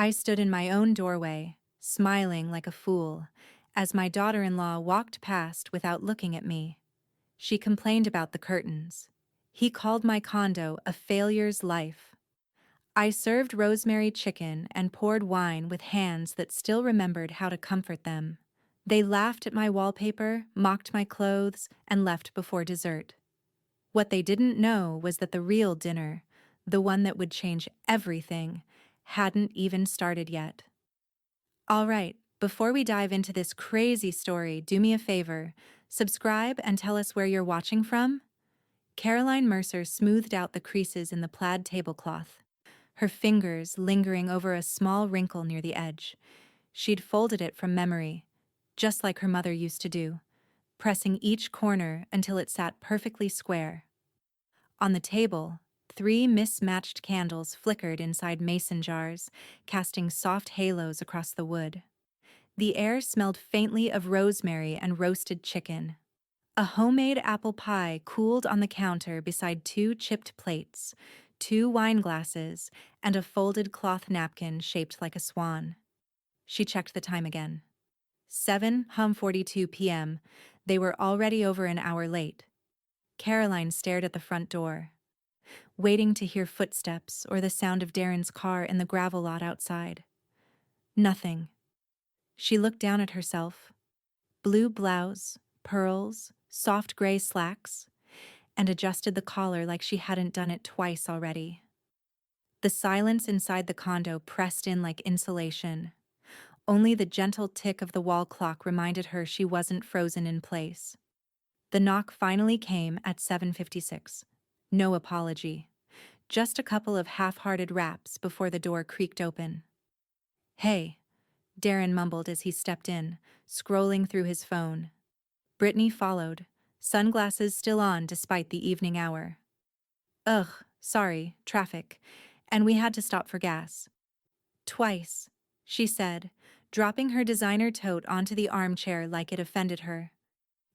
I stood in my own doorway, smiling like a fool, as my daughter-in-law walked past without looking at me. She complained about the curtains. He called my condo a failures life. I served rosemary chicken and poured wine with hands that still remembered how to comfort them. They laughed at my wallpaper, mocked my clothes, and left before dessert. What they didn't know was that the real dinner, the one that would change everything, hadn't even started yet. All right, before we dive into this crazy story, do me a favor, subscribe and tell us where you're watching from. Caroline Mercer smoothed out the creases in the plaid tablecloth, her fingers lingering over a small wrinkle near the edge. She'd folded it from memory, just like her mother used to do, pressing each corner until it sat perfectly square. On the table, 3 mismatched candles flickered inside mason jars, casting soft halos across the wood. The air smelled faintly of rosemary and roasted chicken. A homemade apple pie cooled on the counter beside 2 chipped plates, 2 wine glasses, and a folded cloth napkin shaped like a swan. She checked the time again. 7:42 p.m. They were already over an hour late. Caroline stared at the front door, waiting to hear footsteps or the sound of Darren's car in the gravel lot outside. Nothing. She looked down at herself. Blue blouse, pearls, soft gray slacks, and adjusted the collar like she hadn't done it twice already. The silence inside the condo pressed in like insulation. Only the gentle tick of the wall clock reminded her she wasn't frozen in place. The knock finally came at 7:56. No apology. Just a couple of half-hearted raps before the door creaked open. "Hey," Darren mumbled as he stepped in, scrolling through his phone. Brittany followed, sunglasses still on despite the evening hour. "Ugh, sorry, traffic, and we had to stop for gas." "Twice," she said, dropping her designer tote onto the armchair like it offended her.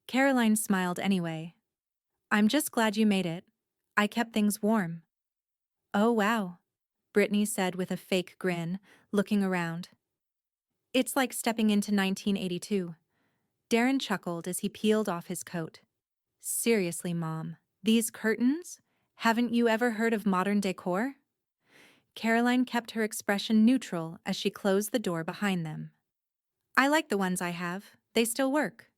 Caroline smiled anyway. "I'm just glad you made it. I kept things warm." "Oh wow," Brittany said with a fake grin, looking around. "It's like stepping into 1982. Darren chuckled as he peeled off his coat. "Seriously, Mom, these curtains? Haven't you ever heard of modern decor?" Caroline kept her expression neutral as she closed the door behind them. "I like the ones I have. They still work."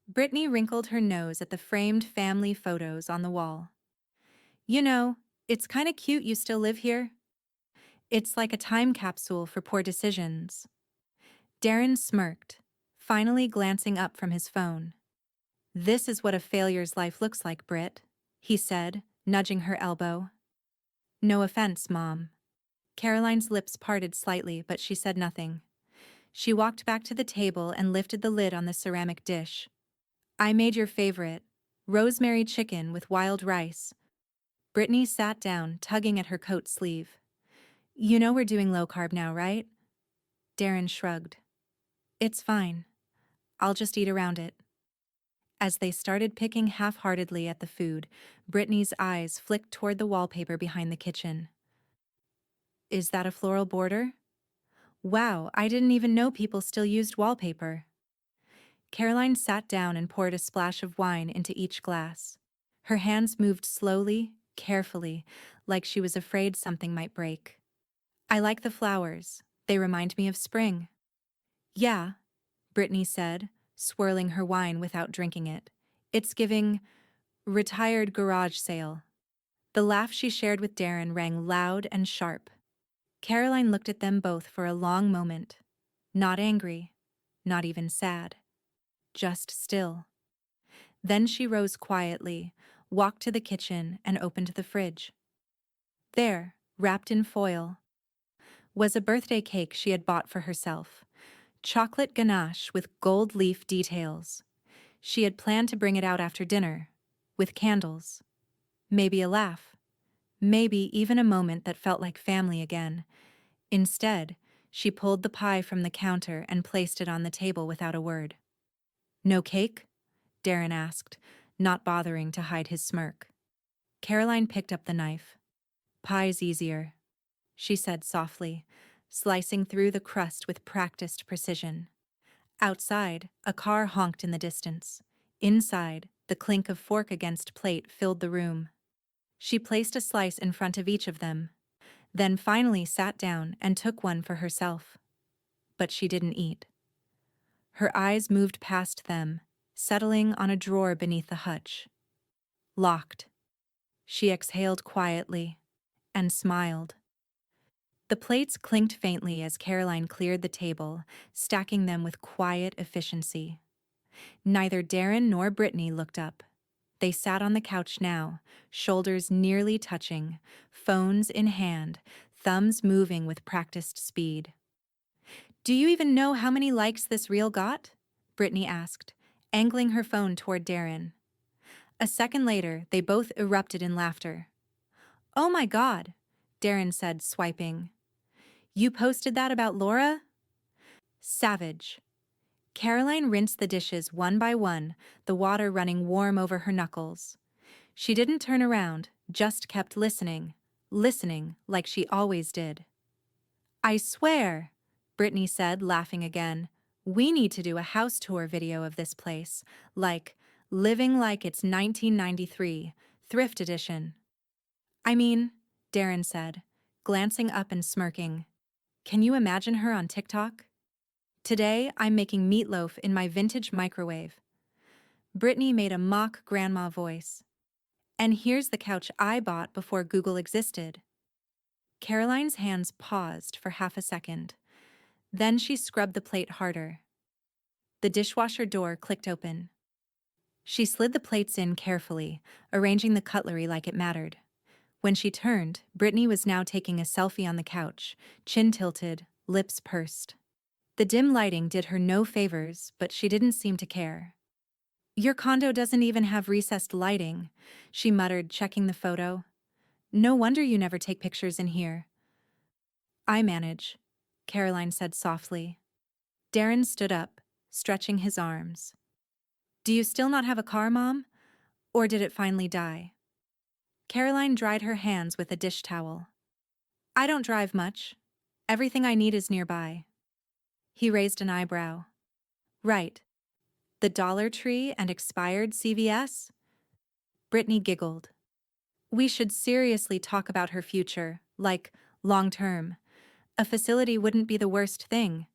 Brittany wrinkled her nose at the framed family photos on the wall. "You know, it's kinda cute you still live here. It's like a time capsule for poor decisions." Darren smirked, finally glancing up from his phone. "This is what a failure's life looks like, Britt," he said, nudging her elbow. "No offense, Mom." Caroline's lips parted slightly, but she said nothing. She walked back to the table and lifted the lid on the ceramic dish. "I made your favorite, rosemary chicken with wild rice." Brittany sat down, tugging at her coat sleeve. "You know we're doing low-carb now, right?" Darren shrugged. "It's fine. I'll just eat around it." As they started picking half-heartedly at the food, Brittany's eyes flicked toward the wallpaper behind the kitchen. "Is that a floral border? Wow, I didn't even know people still used wallpaper." Caroline sat down and poured a splash of wine into each glass. Her hands moved slowly, carefully, like she was afraid something might break. "I like the flowers. They remind me of spring." "Yeah," Brittany said, swirling her wine without drinking it. "It's giving retired garage sale." The laugh she shared with Darren rang loud and sharp. Caroline looked at them both for a long moment. Not angry, not even sad. Just still. Then she rose quietly, walked to the kitchen, and opened the fridge. There, wrapped in foil, was a birthday cake she had bought for herself. Chocolate ganache with gold leaf details. She had planned to bring it out after dinner, with candles. Maybe a laugh. Maybe even a moment that felt like family again. Instead, she pulled the pie from the counter and placed it on the table without a word. "No cake?" Darren asked, not bothering to hide his smirk. Caroline picked up the knife. "Pie's easier," she said softly, slicing through the crust with practiced precision. Outside, a car honked in the distance. Inside, the clink of fork against plate filled the room. She placed a slice in front of each of them, then finally sat down and took one for herself. But she didn't eat. Her eyes moved past them, settling on a drawer beneath the hutch. Locked. She exhaled quietly and smiled. The plates clinked faintly as Caroline cleared the table, stacking them with quiet efficiency. Neither Darren nor Brittany looked up. They sat on the couch now, shoulders nearly touching, phones in hand, thumbs moving with practiced speed. "Do you even know how many likes this reel got?" Brittany asked, angling her phone toward Darren. A second later, they both erupted in laughter. "Oh my God," Darren said, swiping. "You posted that about Laura?" Savage. Caroline rinsed the dishes one by one, the water running warm over her knuckles. She didn't turn around, just kept listening like she always did. "I swear," Brittany said, laughing again, "we need to do a house tour video of this place, like living like it's 1993, thrift edition." "I mean," Darren said, glancing up and smirking, "can you imagine her on TikTok? Today, I'm making meatloaf in my vintage microwave." Brittany made a mock grandma voice. "And here's the couch I bought before Google existed." Caroline's hands paused for half a second. Then she scrubbed the plate harder. The dishwasher door clicked open. She slid the plates in carefully, arranging the cutlery like it mattered. When she turned, Brittany was now taking a selfie on the couch, chin tilted, lips pursed. The dim lighting did her no favors, but she didn't seem to care. "Your condo doesn't even have recessed lighting," she muttered, checking the photo. "No wonder you never take pictures in here." "I manage," Caroline said softly. Darren stood up, stretching his arms. "Do you still not have a car, Mom? Or did it finally die?" Caroline dried her hands with a dish towel. "I don't drive much. Everything I need is nearby." He raised an eyebrow. "Right. The Dollar Tree and expired CVS?" Brittany giggled. "We should seriously talk about her future, like, long-term. A facility wouldn't be the worst thing.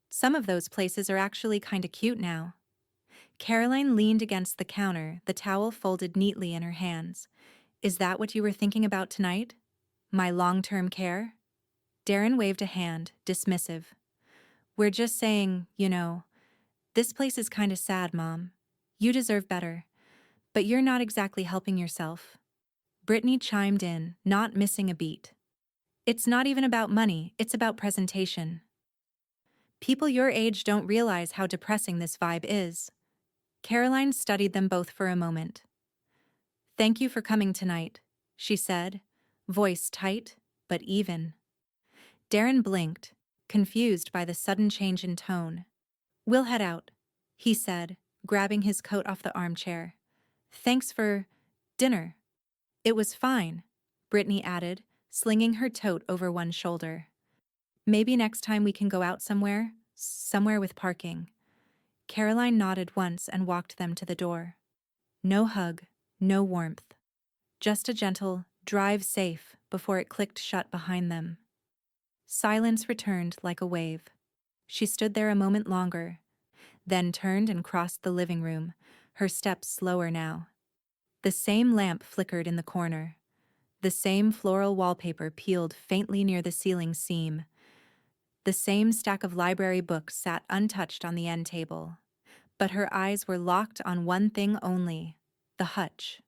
Some of those places are actually kinda cute now." Caroline leaned against the counter, the towel folded neatly in her hands. "Is that what you were thinking about tonight? My long-term care?" Darren waved a hand, dismissive. "We're just saying, this place is kinda sad, Mom. You deserve better. But you're not exactly helping yourself." Brittany chimed in, not missing a beat. "It's not even about money, it's about presentation. People your age don't realize how depressing this vibe is." Caroline studied them both for a moment. "Thank you for coming tonight," she said, voice tight but even. Darren blinked, confused by the sudden change in tone. "We'll head out," he said, grabbing his coat off the armchair. "Thanks for dinner." "It was fine," Brittany added, slinging her tote over one shoulder. "Maybe next time we can go out somewhere with parking." Caroline nodded once and walked them to the door. No hug, no warmth. Just a gentle, "drive safe," before it clicked shut behind them. Silence returned like a wave. She stood there a moment longer, then turned and crossed the living room, her steps slower now. The same lamp flickered in the corner. The same floral wallpaper peeled faintly near the ceiling seam. The same stack of library books sat untouched on the end table. But her eyes were locked on one thing only: the hutch.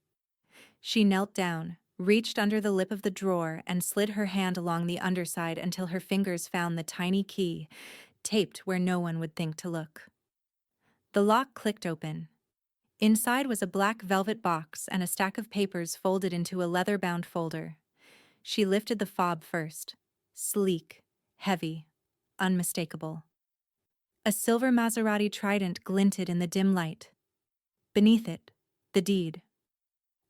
She knelt down, reached under the lip of the drawer, and slid her hand along the underside until her fingers found the tiny key, taped where no one would think to look. The lock clicked open. Inside was a black velvet box and a stack of papers folded into a leather-bound folder. She lifted the fob first. Sleek, heavy, unmistakable. A silver Maserati Trident glinted in the dim light. Beneath it, the deed.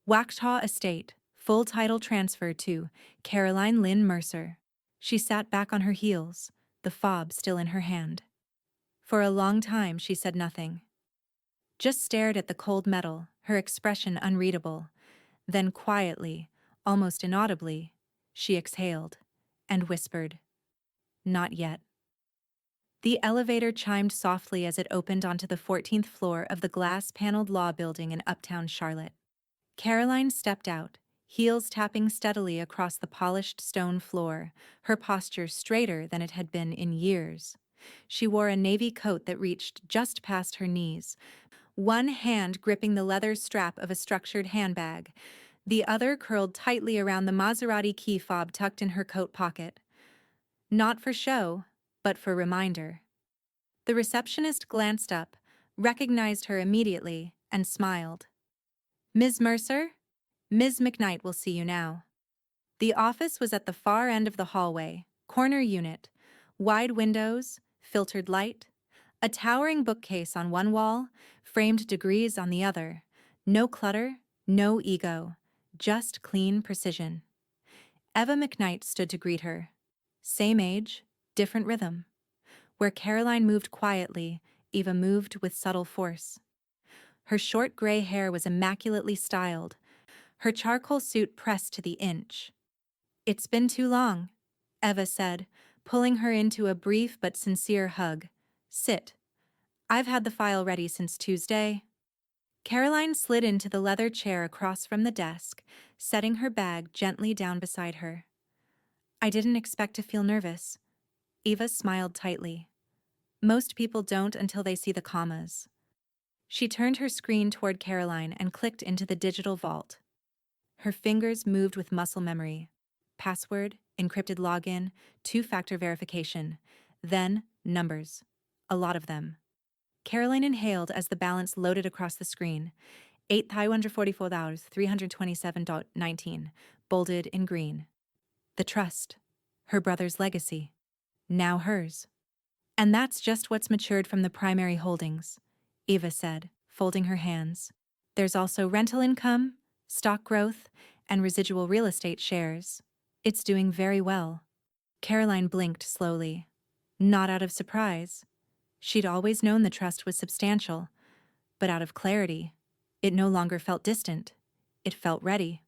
Waxhaw Estate, full title transfer to Caroline Lynn Mercer. She sat back on her heels, the fob still in her hand. For a long time she said nothing. Just stared at the cold metal, her expression unreadable. Then quietly, almost inaudibly, she exhaled and whispered, "Not yet." The elevator chimed softly as it opened onto the 14th floor of the glass-paneled law building in uptown Charlotte. Caroline stepped out, heels tapping steadily across the polished stone floor, her posture straighter than it had been in years. She wore a navy coat that reached just past her knees, one hand gripping the leather strap of a structured handbag, the other curled tightly around the Maserati key fob tucked in her coat pocket. Not for show, but for reminder. The receptionist glanced up, recognized her immediately, and smiled. "Ms. Mercer? Ms. McKnight will see you now." The office was at the far end of the hallway, corner unit, wide windows, filtered light, a towering bookcase on one wall, framed degrees on the other. No clutter, no ego, just clean precision. Eva McKnight stood to greet her. Same age, different rhythm. Where Caroline moved quietly, Eva moved with subtle force. Her short gray hair was immaculately styled, her charcoal suit pressed to the inch. "It's been too long," Eva said, pulling her into a brief but sincere hug. "Sit. I've had the file ready since Tuesday." Caroline slid into the leather chair across from the desk, setting her bag gently down beside her. "I didn't expect to feel nervous." Eva smiled tightly. "Most people don't until they see the commas." She turned her screen toward Caroline and clicked into the digital vault. Her fingers moved with muscle memory. Password, encrypted login, two-factor verification. Then, numbers. A lot of them. Caroline inhaled as the balance loaded across the screen. $8,144,327.19, bolded in green. The trust. Her brother's legacy. Now hers. "And that's just what's matured from the primary holdings," Eva said, folding her hands. "There's also rental income, stock growth, and residual real estate shares. It's doing very well." Caroline blinked slowly. Not out of surprise. She'd always known the trust was substantial, but out of clarity. It no longer felt distant. It felt ready.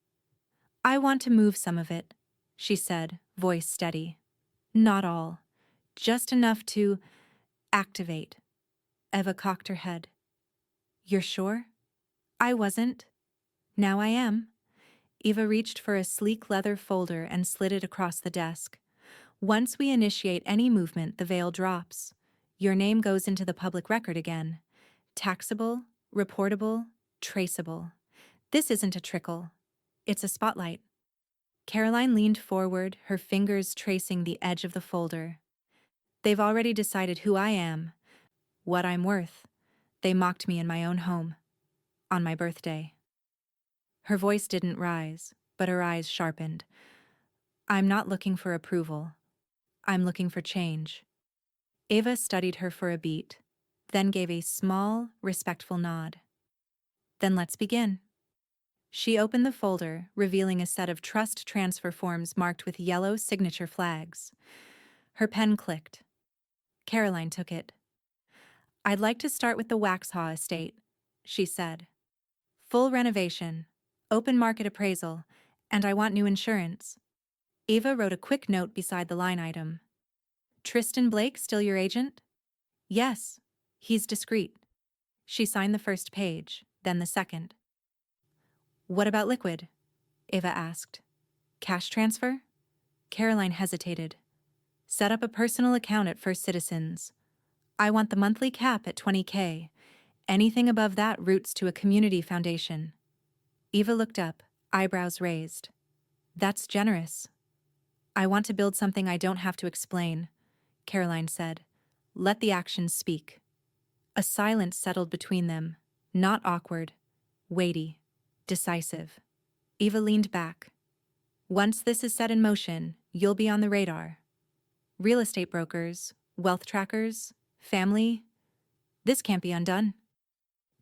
"I want to move some of it," she said, voice steady. "Not all. Just enough to activate." Eva cocked her head. "You're sure?" "I wasn't. Now I am." Eva reached for a sleek leather folder and slid it across the desk. "Once we initiate any movement, the veil drops. Your name goes into the public record again. Taxable, reportable, traceable. This isn't a trickle. It's a spotlight." Caroline leaned forward, her fingers tracing the edge of the folder. "They've already decided who I am, what I'm worth. They mocked me in my own home. On my birthday." Her voice didn't rise, but her eyes sharpened. "I'm not looking for approval. I'm looking for change." Eva studied her for a beat, then gave a small, respectful nod. "Then let's begin." She opened the folder, revealing a set of trust transfer forms marked with yellow signature flags. Her pen clicked. Caroline took it. "I'd like to start with the Waxhaw estate," she said. "Full renovation, open market appraisal, and I want new insurance." Eva wrote a quick note beside the line item. "Tristan Blake still your agent?" "Yes. He's discreet." She signed the first page, then the second. "What about liquid?" Eva asked. "Cash transfer?" Caroline hesitated. "Set up a personal account at First Citizens. I want the monthly cap at $20K. Anything above that routes to a community foundation." Eva looked up, eyebrows raised. "That's generous." "I want to build something I don't have to explain," Caroline said. "Let the actions speak." A silence settled between them, not awkward, weighty, decisive. Eva leaned back. "Once this is set in motion, you'll be on the radar. Real estate brokers, wealth trackers, family. This can't be undone."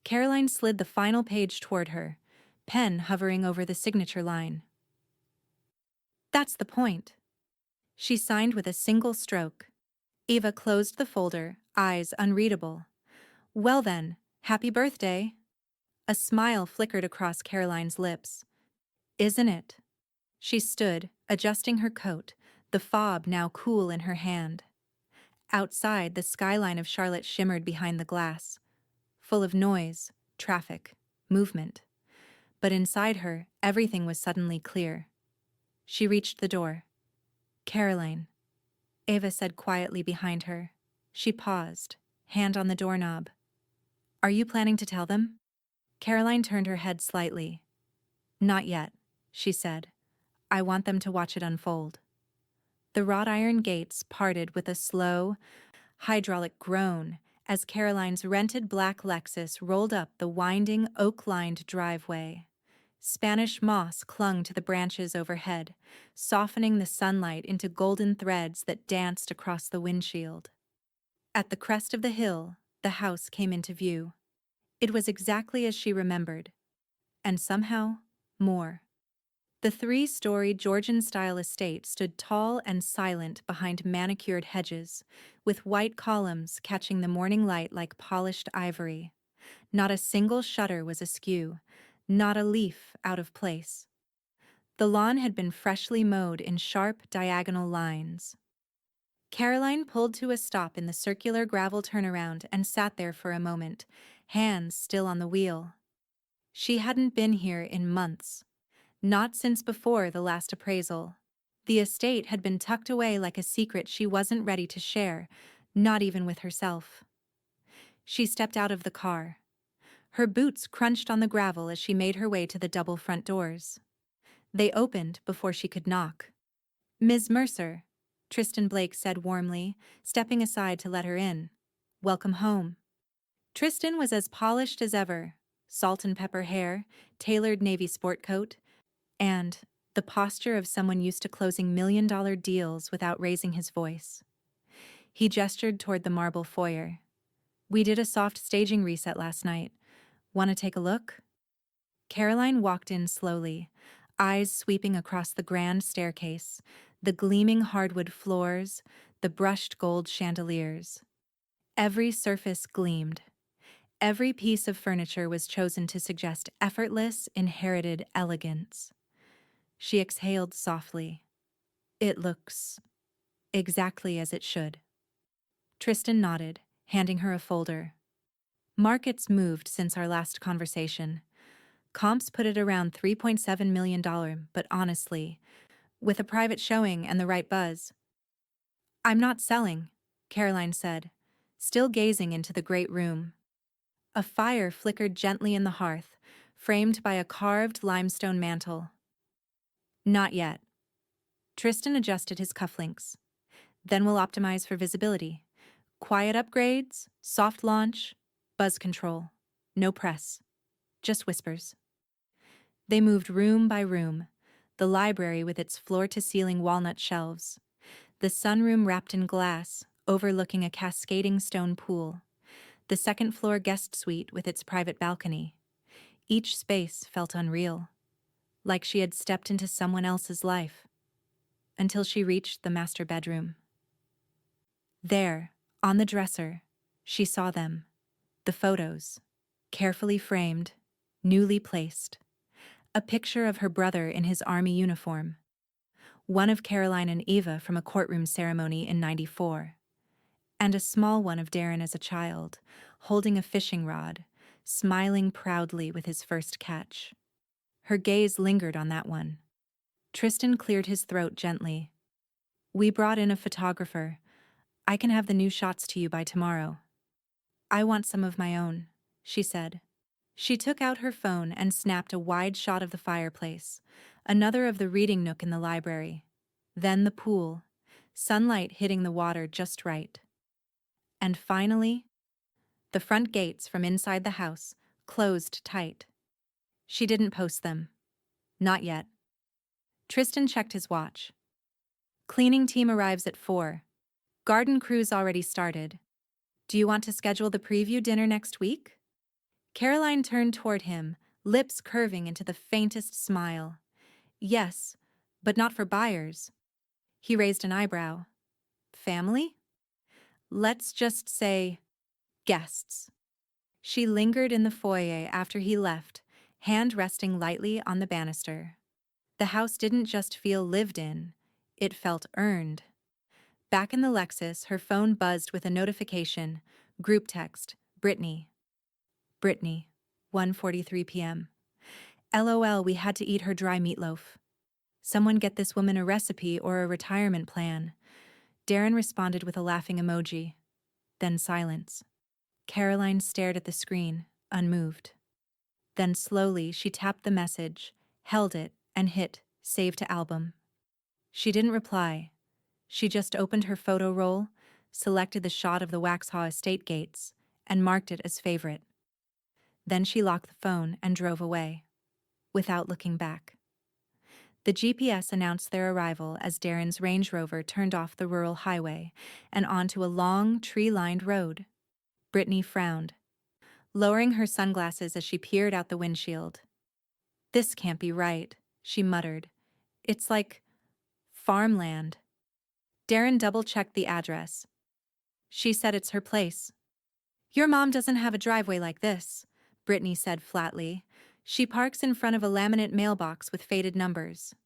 Caroline slid the final page toward her, pen hovering over the signature line. "That's the point." She signed with a single stroke. Eva closed the folder, eyes unreadable. Well then, happy birthday. A smile flickered across Caroline's lips. Isn't it? She stood, adjusting her coat, the fob now cool in her hand. Outside, the skyline of Charlotte shimmered behind the glass, full of noise, traffic, movement. But inside her, everything was suddenly clear. She reached the door. Caroline, Eva said quietly behind her. She paused, hand on the doorknob. Are you planning to tell them? Caroline turned her head slightly. Not yet, she said. I want them to watch it unfold. The wrought iron gates parted with a slow, hydraulic groan as Caroline's rented black Lexus rolled up the winding, oak-lined driveway. Spanish moss clung to the branches overhead, softening the sunlight into golden threads that danced across the windshield. At the crest of the hill, the house came into view. It was exactly as she remembered, and somehow, more. The three-story Georgian-style estate stood tall and silent behind manicured hedges, with white columns catching the morning light like polished ivory. Not a single shutter was askew, not a leaf out of place. The lawn had been freshly mowed in sharp, diagonal lines. Caroline pulled to a stop in the circular gravel turnaround and sat there for a moment, hands still on the wheel. She hadn't been here in months. Not since before the last appraisal. The estate had been tucked away like a secret she wasn't ready to share, not even with herself. She stepped out of the car. Her boots crunched on the gravel as she made her way to the double front doors. They opened before she could knock. Ms. Mercer, Tristan Blake said warmly, stepping aside to let her in. Welcome home. Tristan was as polished as ever, salt and pepper hair, tailored navy sport coat, and the posture of someone used to closing million-dollar deals without raising his voice. He gestured toward the marble foyer. We did a soft staging reset last night. Want to take a look? Caroline walked in slowly, eyes sweeping across the grand staircase, the gleaming hardwood floors, the brushed gold chandeliers. Every surface gleamed. Every piece of furniture was chosen to suggest effortless, inherited elegance. She exhaled softly. It looks exactly as it should. Tristan nodded, handing her a folder. Markets moved since our last conversation. Comps put it around $3.7 million, but honestly, with a private showing and the right buzz. I'm not selling, Caroline said, still gazing into the great room. A fire flickered gently in the hearth, framed by a carved limestone mantel. Not yet. Tristan adjusted his cufflinks. Then we'll optimize for visibility. Quiet upgrades, soft launch, buzz control. No press. Just whispers. They moved room by room. The library with its floor-to-ceiling walnut shelves. The sunroom wrapped in glass, overlooking a cascading stone pool. The second-floor guest suite with its private balcony. Each space felt unreal, like she had stepped into someone else's life. Until she reached the master bedroom. There, on the dresser, she saw them. The photos, carefully framed, newly placed. A picture of her brother in his army uniform. One of Caroline and Eva from a courtroom ceremony in '94. And a small one of Darren as a child, holding a fishing rod, smiling proudly with his first catch. Her gaze lingered on that one. Tristan cleared his throat gently. We brought in a photographer. I can have the new shots to you by tomorrow. I want some of my own, she said. She took out her phone and snapped a wide shot of the fireplace, another of the reading nook in the library, then the pool, sunlight hitting the water just right. And finally, the front gates from inside the house closed tight. She didn't post them. Not yet. Tristan checked his watch. Cleaning team arrives at 4. Garden crews already started. Do you want to schedule the preview dinner next week? Caroline turned toward him, lips curving into the faintest smile. Yes, but not for buyers. He raised an eyebrow. Family? Let's just say guests. She lingered in the foyer after he left, hand resting lightly on the banister. The house didn't just feel lived in, it felt earned. Back in the Lexus, her phone buzzed with a notification. Group text, Brittany. Brittany, 1:43 p.m. LOL, we had to eat her dry meatloaf. Someone get this woman a recipe or a retirement plan. Darren responded with a laughing emoji. Then silence. Caroline stared at the screen, unmoved. Then slowly she tapped the message, held it, and hit Save to Album. She didn't reply. She just opened her photo roll, selected the shot of the Waxhaw estate gates, and marked it as favorite. Then she locked the phone and drove away, without looking back. The GPS announced their arrival as Darren's Range Rover turned off the rural highway and onto a long, tree-lined road. Brittany frowned, lowering her sunglasses as she peered out the windshield. This can't be right, she muttered. It's like farmland. Darren double-checked the address. She said it's her place. Your mom doesn't have a driveway like this, Brittany said flatly. She parks in front of a laminate mailbox with faded numbers.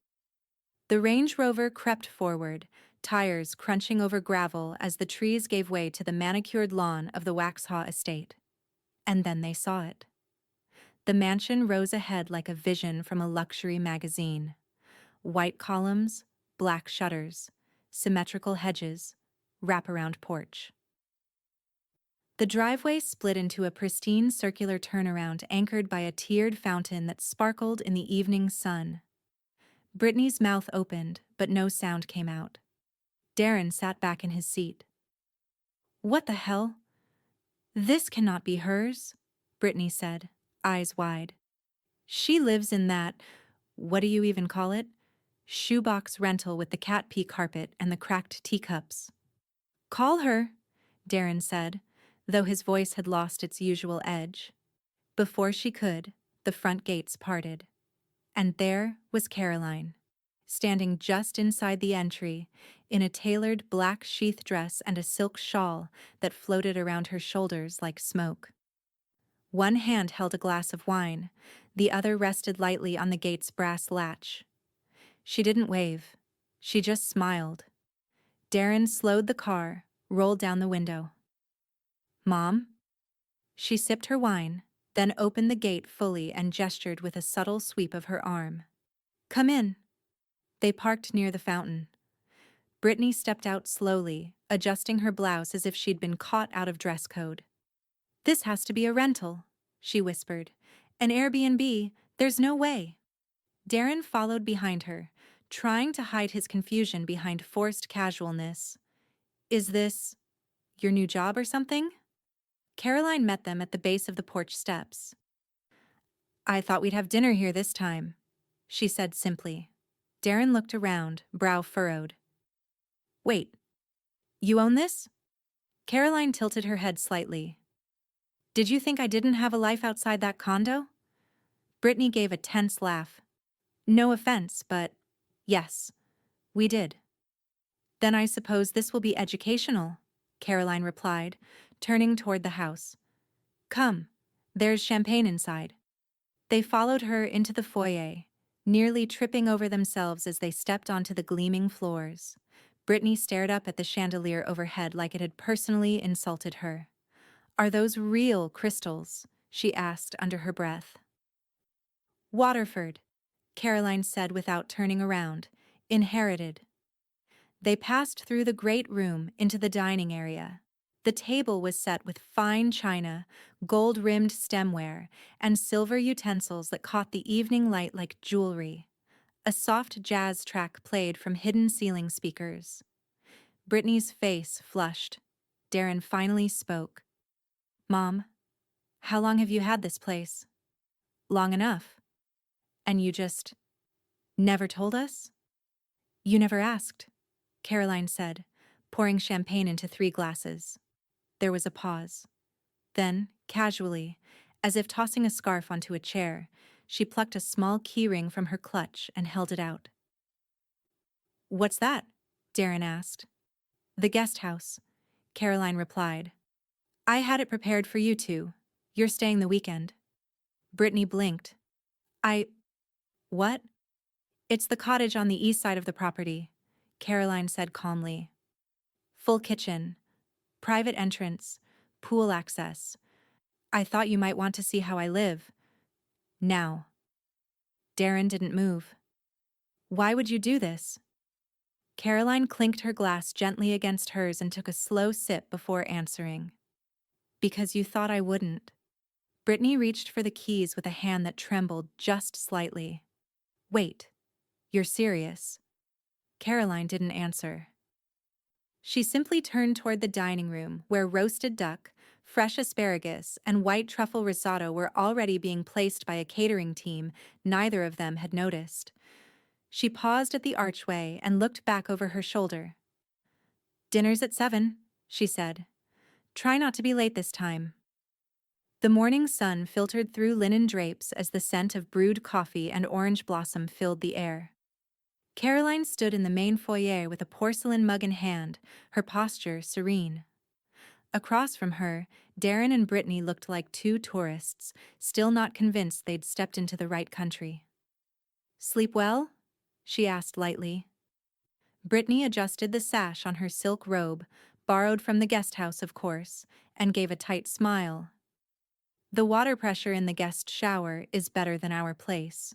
The Range Rover crept forward, tires crunching over gravel as the trees gave way to the manicured lawn of the Waxhaw estate. And then they saw it. The mansion rose ahead like a vision from a luxury magazine. White columns, black shutters, symmetrical hedges, wraparound porch. The driveway split into a pristine circular turnaround anchored by a tiered fountain that sparkled in the evening sun. Brittany's mouth opened, but no sound came out. Darren sat back in his seat. What the hell? This cannot be hers, Brittany said, eyes wide. She lives in that, what do you even call it? Shoebox rental with the cat pee carpet and the cracked teacups. Call her, Darren said, though his voice had lost its usual edge. Before she could, the front gates parted. And there was Caroline, standing just inside the entry, in a tailored black sheath dress and a silk shawl that floated around her shoulders like smoke. One hand held a glass of wine, the other rested lightly on the gate's brass latch. She didn't wave. She just smiled. Darren slowed the car, rolled down the window. Mom? She sipped her wine, then opened the gate fully and gestured with a subtle sweep of her arm. Come in. They parked near the fountain. Brittany stepped out slowly, adjusting her blouse as if she'd been caught out of dress code. This has to be a rental, she whispered. An Airbnb, there's no way. Darren followed behind her, trying to hide his confusion behind forced casualness. Is this your new job or something? Caroline met them at the base of the porch steps. I thought we'd have dinner here this time, she said simply. Darren looked around, brow furrowed. Wait, you own this? Caroline tilted her head slightly. Did you think I didn't have a life outside that condo? Brittany gave a tense laugh. No offense, but yes, we did. Then I suppose this will be educational, Caroline replied, turning toward the house. Come, there's champagne inside. They followed her into the foyer, nearly tripping over themselves as they stepped onto the gleaming floors. Brittany stared up at the chandelier overhead like it had personally insulted her. Are those real crystals? She asked under her breath. Waterford, Caroline said without turning around. Inherited. They passed through the great room into the dining area. The table was set with fine china, gold-rimmed stemware, and silver utensils that caught the evening light like jewelry. A soft jazz track played from hidden ceiling speakers. Brittany's face flushed. Darren finally spoke. Mom, how long have you had this place? Long enough. And you just never told us? You never asked, Caroline said, pouring champagne into 3 glasses. There was a pause. Then, casually, as if tossing a scarf onto a chair, she plucked a small keyring from her clutch and held it out. What's that? Darren asked. The guest house, Caroline replied. I had it prepared for you two. You're staying the weekend. Brittany blinked. I. What? It's the cottage on the east side of the property, Caroline said calmly. Full kitchen, private entrance, pool access. I thought you might want to see how I live. Now. Darren didn't move. Why would you do this? Caroline clinked her glass gently against hers and took a slow sip before answering. Because you thought I wouldn't. Brittany reached for the keys with a hand that trembled just slightly. Wait, you're serious? Caroline didn't answer. She simply turned toward the dining room, where roasted duck, fresh asparagus, and white truffle risotto were already being placed by a catering team neither of them had noticed. She paused at the archway and looked back over her shoulder. Dinner's at 7, she said. Try not to be late this time. The morning sun filtered through linen drapes as the scent of brewed coffee and orange blossom filled the air. Caroline stood in the main foyer with a porcelain mug in hand, her posture serene. Across from her, Darren and Brittany looked like two tourists, still not convinced they'd stepped into the right country. Sleep well? She asked lightly. Brittany adjusted the sash on her silk robe, borrowed from the guest house, of course, and gave a tight smile. The water pressure in the guest shower is better than our place.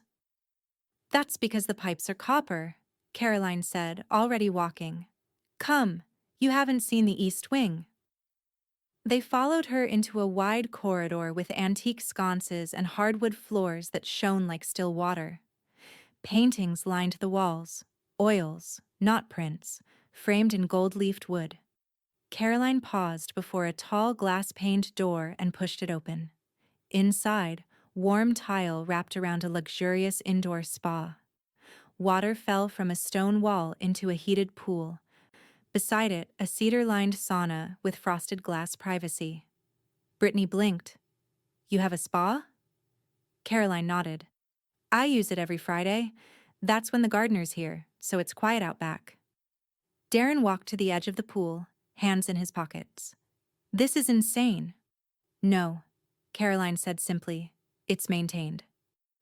That's because the pipes are copper, Caroline said, already walking. Come, you haven't seen the East Wing. They followed her into a wide corridor with antique sconces and hardwood floors that shone like still water. Paintings lined the walls, oils, not prints, framed in gold-leafed wood. Caroline paused before a tall glass-paned door and pushed it open. Inside, warm tile wrapped around a luxurious indoor spa. Water fell from a stone wall into a heated pool. Beside it, a cedar-lined sauna with frosted glass privacy. Brittany blinked. You have a spa? Caroline nodded. I use it every Friday. That's when the gardener's here, so it's quiet out back. Darren walked to the edge of the pool, hands in his pockets. This is insane. No, Caroline said simply. It's maintained.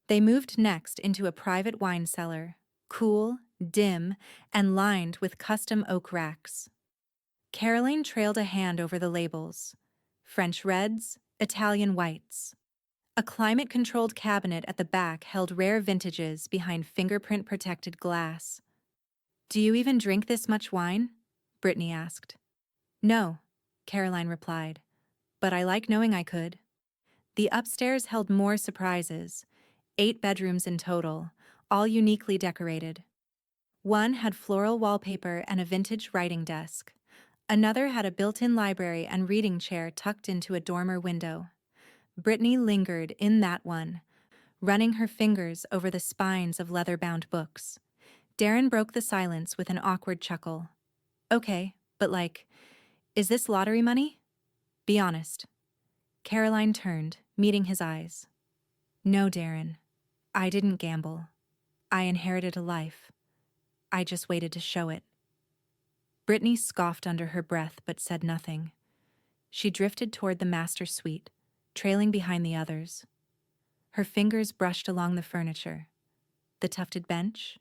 They moved next into a private wine cellar, cool, dim, and lined with custom oak racks. Caroline trailed a hand over the labels. French reds, Italian whites. A climate-controlled cabinet at the back held rare vintages behind fingerprint-protected glass. Do you even drink this much wine? Brittany asked. No, Caroline replied, but I like knowing I could. The upstairs held more surprises, 8 bedrooms in total, all uniquely decorated. One had floral wallpaper and a vintage writing desk. Another had a built-in library and reading chair tucked into a dormer window. Brittany lingered in that one, running her fingers over the spines of leather-bound books. Darren broke the silence with an awkward chuckle. Okay, but is this lottery money? Be honest. Caroline turned, meeting his eyes. No, Darren. I didn't gamble. I inherited a life. I just waited to show it. Brittany scoffed under her breath but said nothing. She drifted toward the master suite, trailing behind the others. Her fingers brushed along the furniture. The tufted bench,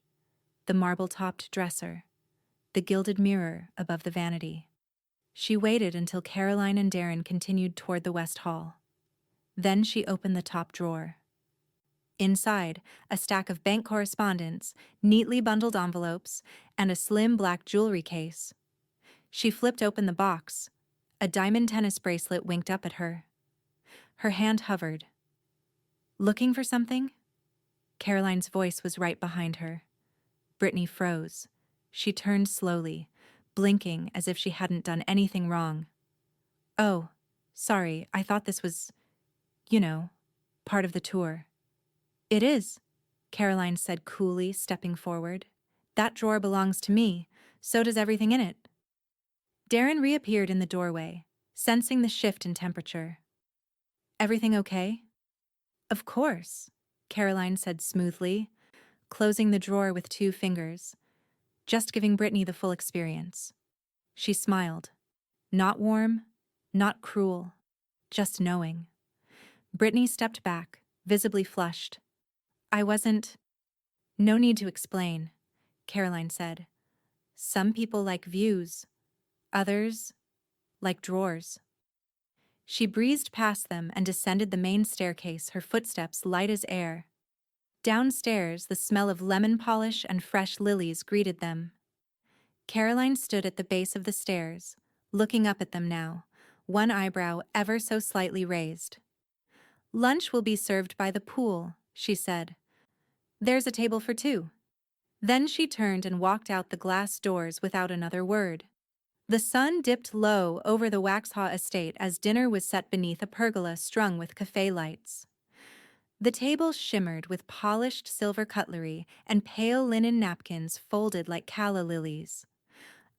the marble-topped dresser, the gilded mirror above the vanity. She waited until Caroline and Darren continued toward the West Hall. Then she opened the top drawer. Inside, a stack of bank correspondence, neatly bundled envelopes, and a slim black jewelry case. She flipped open the box. A diamond tennis bracelet winked up at her. Her hand hovered. Looking for something? Caroline's voice was right behind her. Brittany froze. She turned slowly, blinking as if she hadn't done anything wrong. Oh, sorry, I thought this was, part of the tour. It is, Caroline said coolly, stepping forward. That drawer belongs to me, so does everything in it. Darren reappeared in the doorway, sensing the shift in temperature. Everything okay? Of course, Caroline said smoothly, closing the drawer with 2 fingers. just giving Brittany the full experience. She smiled. Not warm, not cruel, just knowing. Brittany stepped back, visibly flushed. I wasn't. No need to explain, Caroline said. Some people like views, others like drawers. She breezed past them and descended the main staircase, her footsteps light as air. Downstairs, the smell of lemon polish and fresh lilies greeted them. Caroline stood at the base of the stairs, looking up at them now, one eyebrow ever so slightly raised. Lunch will be served by the pool, she said. There's a table for two. Then she turned and walked out the glass doors without another word. The sun dipped low over the Waxhaw estate as dinner was set beneath a pergola strung with cafe lights. The table shimmered with polished silver cutlery and pale linen napkins folded like calla lilies.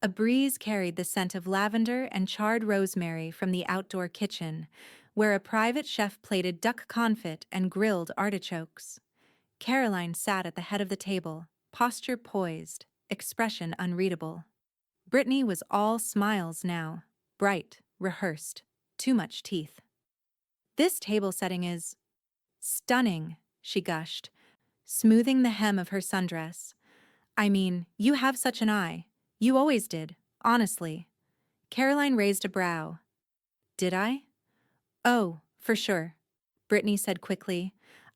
A breeze carried the scent of lavender and charred rosemary from the outdoor kitchen, where a private chef plated duck confit and grilled artichokes. Caroline sat at the head of the table, posture poised, expression unreadable. Brittany was all smiles now, bright, rehearsed, too much teeth. This table setting is stunning, she gushed, smoothing the hem of her sundress. I mean, you have such an eye. You always did, honestly. Caroline raised a brow. Did I? Oh, for sure, Brittany said quickly.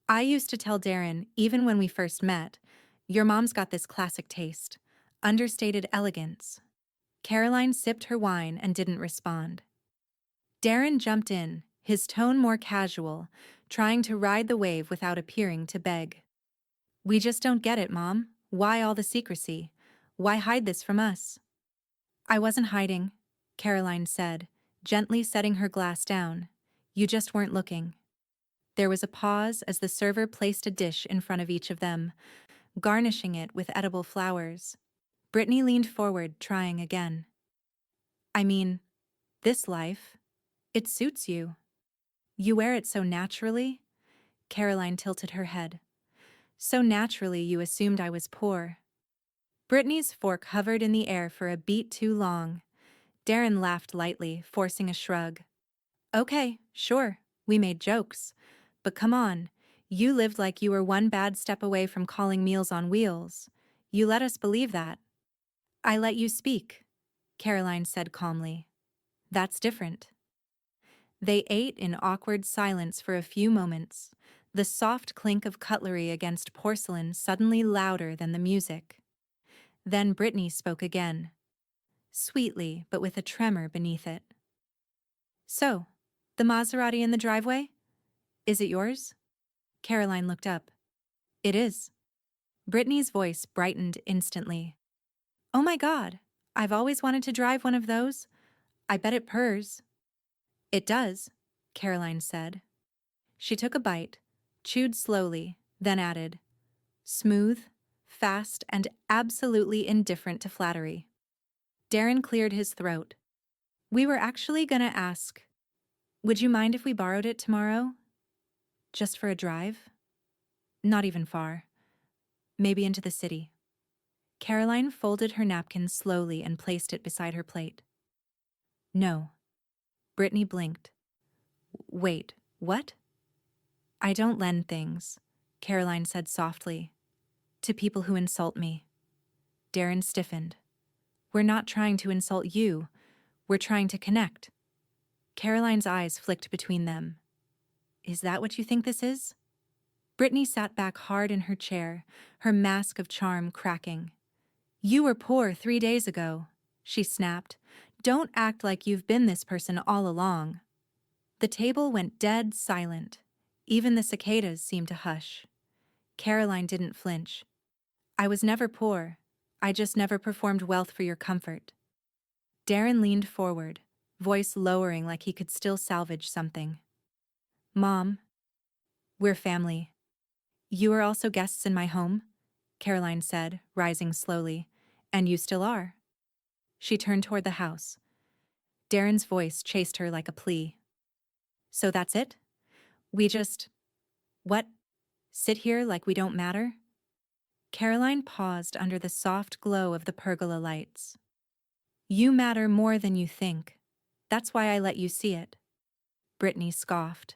I used to tell Darren, even when we first met, your mom's got this classic taste, understated elegance. Caroline sipped her wine and didn't respond. Darren jumped in, his tone more casual, trying to ride the wave without appearing to beg. We just don't get it, Mom. Why all the secrecy? Why hide this from us? I wasn't hiding, Caroline said, gently setting her glass down. You just weren't looking. There was a pause as the server placed a dish in front of each of them, garnishing it with edible flowers. Brittany leaned forward, trying again. I mean, this life, it suits you. You wear it so naturally. Caroline tilted her head. So naturally you assumed I was poor. Brittany's fork hovered in the air for a beat too long. Darren laughed lightly, forcing a shrug. Okay, sure, we made jokes. But come on, you lived like you were one bad step away from calling Meals on Wheels. You let us believe that. I let you speak, Caroline said calmly. That's different. They ate in awkward silence for a few moments, the soft clink of cutlery against porcelain suddenly louder than the music. Then Brittany spoke again, sweetly but with a tremor beneath it. So, the Maserati in the driveway? Is it yours? Caroline looked up. It is. Brittany's voice brightened instantly. Oh my God, I've always wanted to drive one of those. I bet it purrs. It does, Caroline said. She took a bite, chewed slowly, then added, smooth, fast, and absolutely indifferent to flattery. Darren cleared his throat. We were actually gonna ask, would you mind if we borrowed it tomorrow? Just for a drive? Not even far. Maybe into the city. Caroline folded her napkin slowly and placed it beside her plate. No. Brittany blinked. Wait, what? I don't lend things, Caroline said softly, to people who insult me. Darren stiffened. We're not trying to insult you. We're trying to connect. Caroline's eyes flicked between them. Is that what you think this is? Brittany sat back hard in her chair, her mask of charm cracking. You were poor 3 days ago, she snapped. Don't act like you've been this person all along. The table went dead silent. Even the cicadas seemed to hush. Caroline didn't flinch. I was never poor. I just never performed wealth for your comfort. Darren leaned forward, voice lowering like he could still salvage something. Mom, we're family. You are also guests in my home, Caroline said, rising slowly. And you still are. She turned toward the house. Darren's voice chased her like a plea. So that's it? We just... What? Sit here like we don't matter? Caroline paused under the soft glow of the pergola lights. You matter more than you think. That's why I let you see it. Brittany scoffed.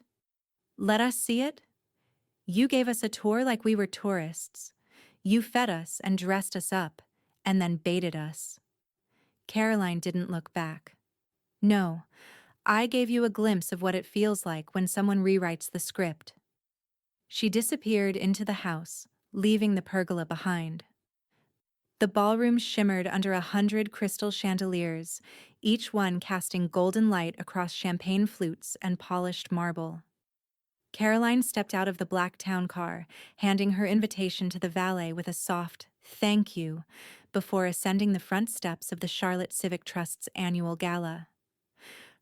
Let us see it? You gave us a tour like we were tourists. You fed us and dressed us up, and then baited us. Caroline didn't look back. No, I gave you a glimpse of what it feels like when someone rewrites the script. She disappeared into the house, leaving the pergola behind. The ballroom shimmered under 100 crystal chandeliers, each one casting golden light across champagne flutes and polished marble. Caroline stepped out of the black town car, handing her invitation to the valet with a soft "thank you" before ascending the front steps of the Charlotte Civic Trust's annual gala.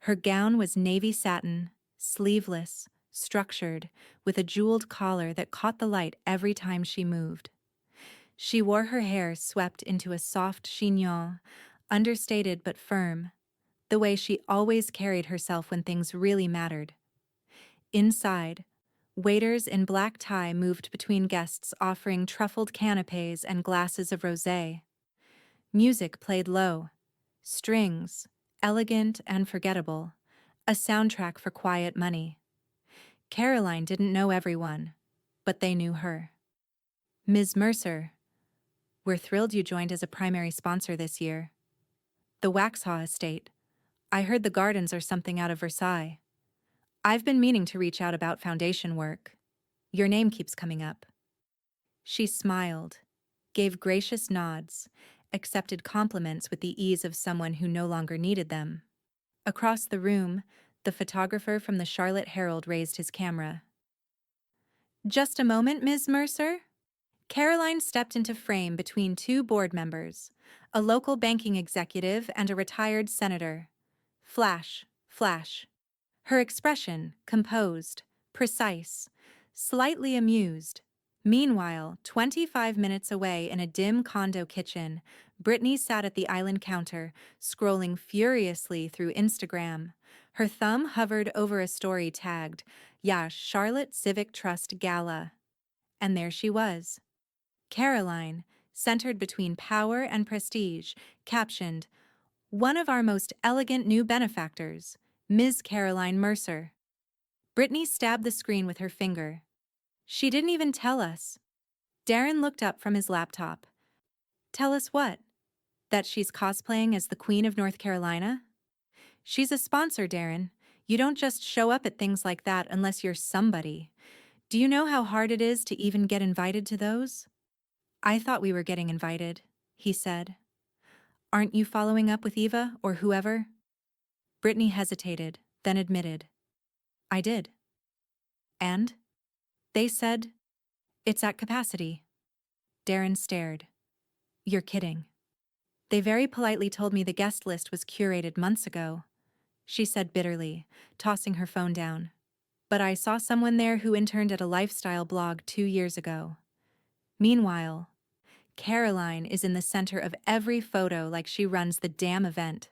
Her gown was navy satin, sleeveless, structured, with a jeweled collar that caught the light every time she moved. She wore her hair swept into a soft chignon, understated but firm, the way she always carried herself when things really mattered. Inside, waiters in black tie moved between guests offering truffled canapés and glasses of rosé. Music played low. Strings, elegant and forgettable, a soundtrack for quiet money. Caroline didn't know everyone, but they knew her. Ms. Mercer, we're thrilled you joined as a primary sponsor this year. The Waxhaw Estate. I heard the gardens are something out of Versailles. I've been meaning to reach out about foundation work. Your name keeps coming up. She smiled, gave gracious nods, accepted compliments with the ease of someone who no longer needed them. Across the room, the photographer from the Charlotte Herald raised his camera. Just a moment, Ms. Mercer. Caroline stepped into frame between two board members, a local banking executive and a retired senator. Flash, flash. Her expression, composed, precise, slightly amused. Meanwhile, 25 minutes away in a dim condo kitchen, Brittany sat at the island counter, scrolling furiously through Instagram. Her thumb hovered over a story tagged, "Yash Charlotte Civic Trust Gala." And there she was. Caroline, centered between power and prestige, captioned, "One of our most elegant new benefactors, Ms. Caroline Mercer." Brittany stabbed the screen with her finger. She didn't even tell us. Darren looked up from his laptop. Tell us what? That she's cosplaying as the Queen of North Carolina? She's a sponsor, Darren. You don't just show up at things like that unless you're somebody. Do you know how hard it is to even get invited to those? I thought we were getting invited, he said. Aren't you following up with Eva or whoever? Brittany hesitated, then admitted. I did. And? They said, it's at capacity. Darren stared. You're kidding. They very politely told me the guest list was curated months ago, she said bitterly, tossing her phone down. But I saw someone there who interned at a lifestyle blog 2 years ago. Meanwhile, Caroline is in the center of every photo like she runs the damn event.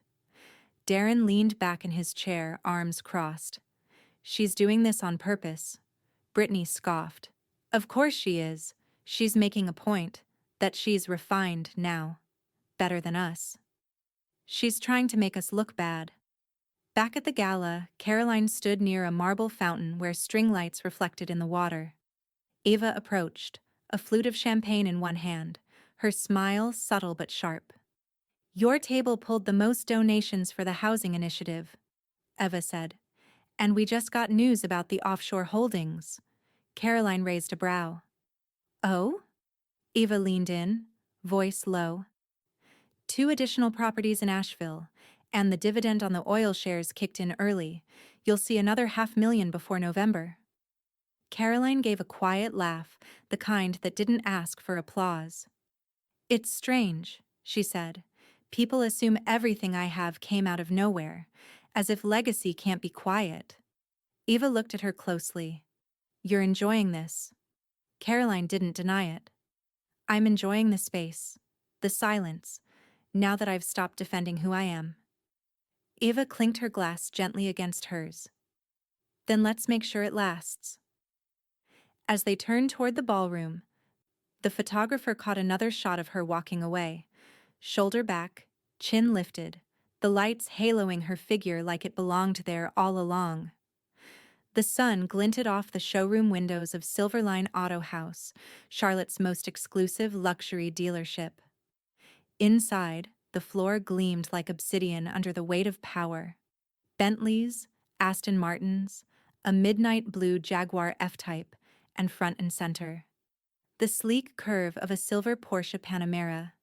Darren leaned back in his chair, arms crossed. She's doing this on purpose. Brittany scoffed. Of course she is. She's making a point that she's refined now. Better than us. She's trying to make us look bad. Back at the gala, Caroline stood near a marble fountain where string lights reflected in the water. Ava approached, a flute of champagne in one hand, her smile subtle but sharp. Your table pulled the most donations for the housing initiative, Eva said. And we just got news about the offshore holdings. Caroline raised a brow. Oh? Eva leaned in, voice low. 2 additional properties in Asheville, and the dividend on the oil shares kicked in early. You'll see another $500,000 before November. Caroline gave a quiet laugh, the kind that didn't ask for applause. It's strange, she said. People assume everything I have came out of nowhere, as if legacy can't be quiet. Eva looked at her closely. You're enjoying this. Caroline didn't deny it. I'm enjoying the space, the silence, now that I've stopped defending who I am. Eva clinked her glass gently against hers. Then let's make sure it lasts. As they turned toward the ballroom, The photographer caught another shot of her walking away, shoulder back, chin lifted, the lights haloing her figure like it belonged there all along. The sun glinted off the showroom windows of Silverline Auto House, Charlotte's most exclusive luxury dealership. Inside, the floor gleamed like obsidian under the weight of power. Bentleys, Aston Martins, a midnight blue Jaguar F-Type, and front and center. The sleek curve of a silver Porsche Panamera.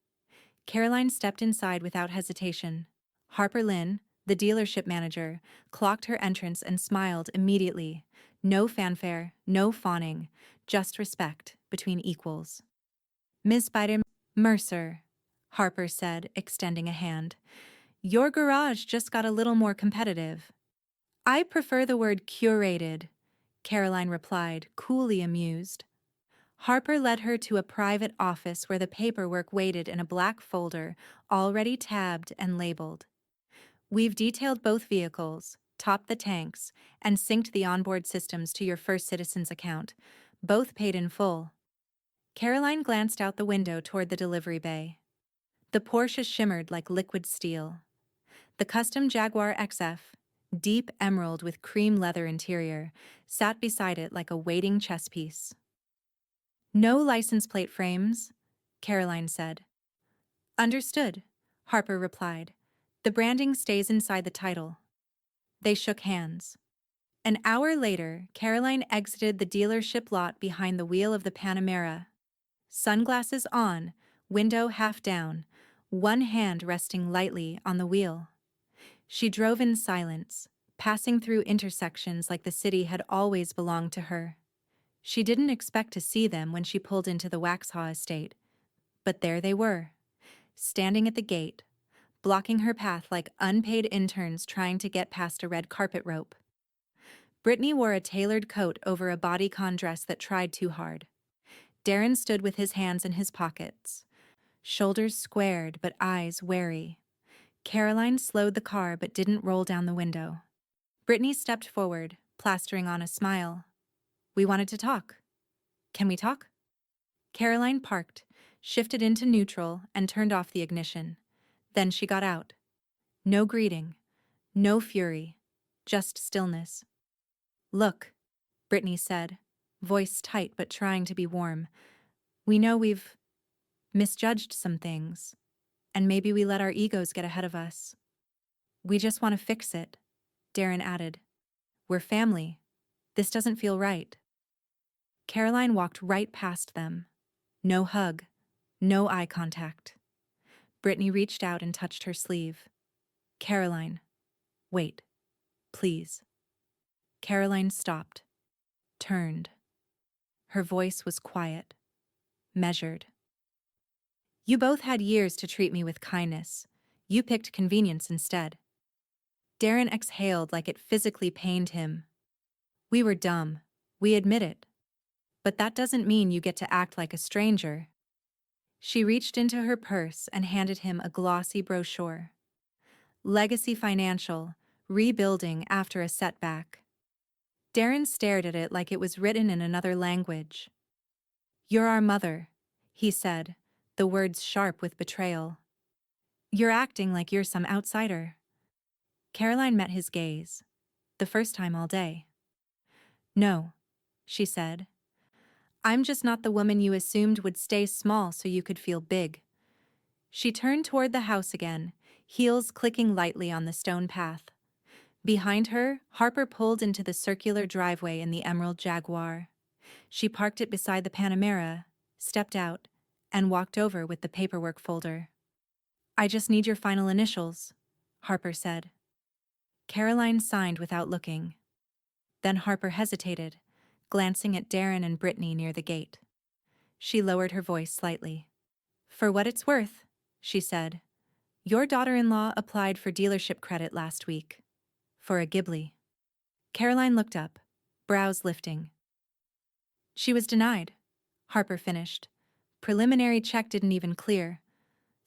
Caroline stepped inside without hesitation. Harper Lynn, the dealership manager, clocked her entrance and smiled immediately. No fanfare, no fawning, just respect between equals. Ms. Spider Mercer, Harper said, extending a hand. Your garage just got a little more competitive. I prefer the word curated, Caroline replied, coolly amused. Harper led her to a private office where the paperwork waited in a black folder, already tabbed and labeled. We've detailed both vehicles, topped the tanks, and synced the onboard systems to your First Citizens account, both paid in full. Caroline glanced out the window toward the delivery bay. The Porsche shimmered like liquid steel. The custom Jaguar XF, deep emerald with cream leather interior, sat beside it like a waiting chess piece. No license plate frames, Caroline said. Understood, Harper replied. The branding stays inside the title. They shook hands. An hour later, Caroline exited the dealership lot behind the wheel of the Panamera. Sunglasses on, window half down, one hand resting lightly on the wheel. She drove in silence, passing through intersections like the city had always belonged to her. She didn't expect to see them when she pulled into the Waxhaw estate, but there they were, standing at the gate, blocking her path like unpaid interns trying to get past a red carpet rope. Brittany wore a tailored coat over a bodycon dress that tried too hard. Darren stood with his hands in his pockets, shoulders squared but eyes wary. Caroline slowed the car but didn't roll down the window. Brittany stepped forward, plastering on a smile. We wanted to talk. Can we talk? Caroline parked, shifted into neutral, and turned off the ignition. Then she got out. No greeting, no fury, just stillness. Look, Brittany said, voice tight but trying to be warm. We know we've misjudged some things, and maybe we let our egos get ahead of us. We just want to fix it, Darren added. We're family. This doesn't feel right. Caroline walked right past them. No hug, no eye contact. Brittany reached out and touched her sleeve. Caroline, wait, please. Caroline stopped, turned. Her voice was quiet, measured. You both had years to treat me with kindness. You picked convenience instead. Darren exhaled like it physically pained him. We were dumb. We admit it. But that doesn't mean you get to act like a stranger. She reached into her purse and handed him a glossy brochure. Legacy Financial, Rebuilding After a Setback. Darren stared at it like it was written in another language. You're our mother, he said, the words sharp with betrayal. You're acting like you're some outsider. Caroline met his gaze, the first time all day. No, she said. I'm just not the woman you assumed would stay small so you could feel big. She turned toward the house again, heels clicking lightly on the stone path. Behind her, Harper pulled into the circular driveway in the Emerald Jaguar. She parked it beside the Panamera, stepped out, and walked over with the paperwork folder. I just need your final initials, Harper said. Caroline signed without looking. Then Harper hesitated, glancing at Darren and Brittany near the gate. She lowered her voice slightly. For what it's worth, she said, your daughter-in-law applied for dealership credit last week. For a Ghibli. Caroline looked up, brows lifting. She was denied, Harper finished. Preliminary check didn't even clear.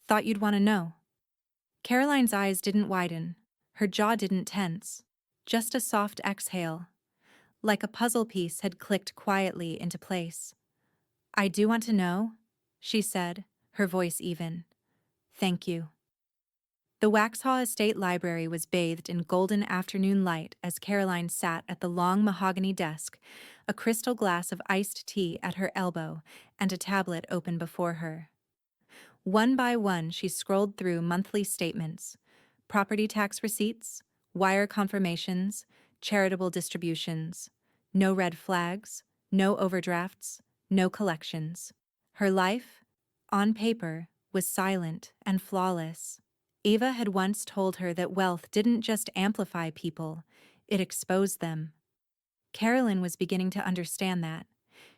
Thought you'd want to know. Caroline's eyes didn't widen, her jaw didn't tense, just a soft exhale. Like a puzzle piece had clicked quietly into place. I do want to know, she said, her voice even. Thank you. The Waxhaw Estate Library was bathed in golden afternoon light as Caroline sat at the long mahogany desk, a crystal glass of iced tea at her elbow and a tablet open before her. One by one, she scrolled through monthly statements, property tax receipts, wire confirmations, charitable distributions. No red flags, no overdrafts, no collections. Her life, on paper, was silent and flawless. Eva had once told her that wealth didn't just amplify people, it exposed them. Carolyn was beginning to understand that.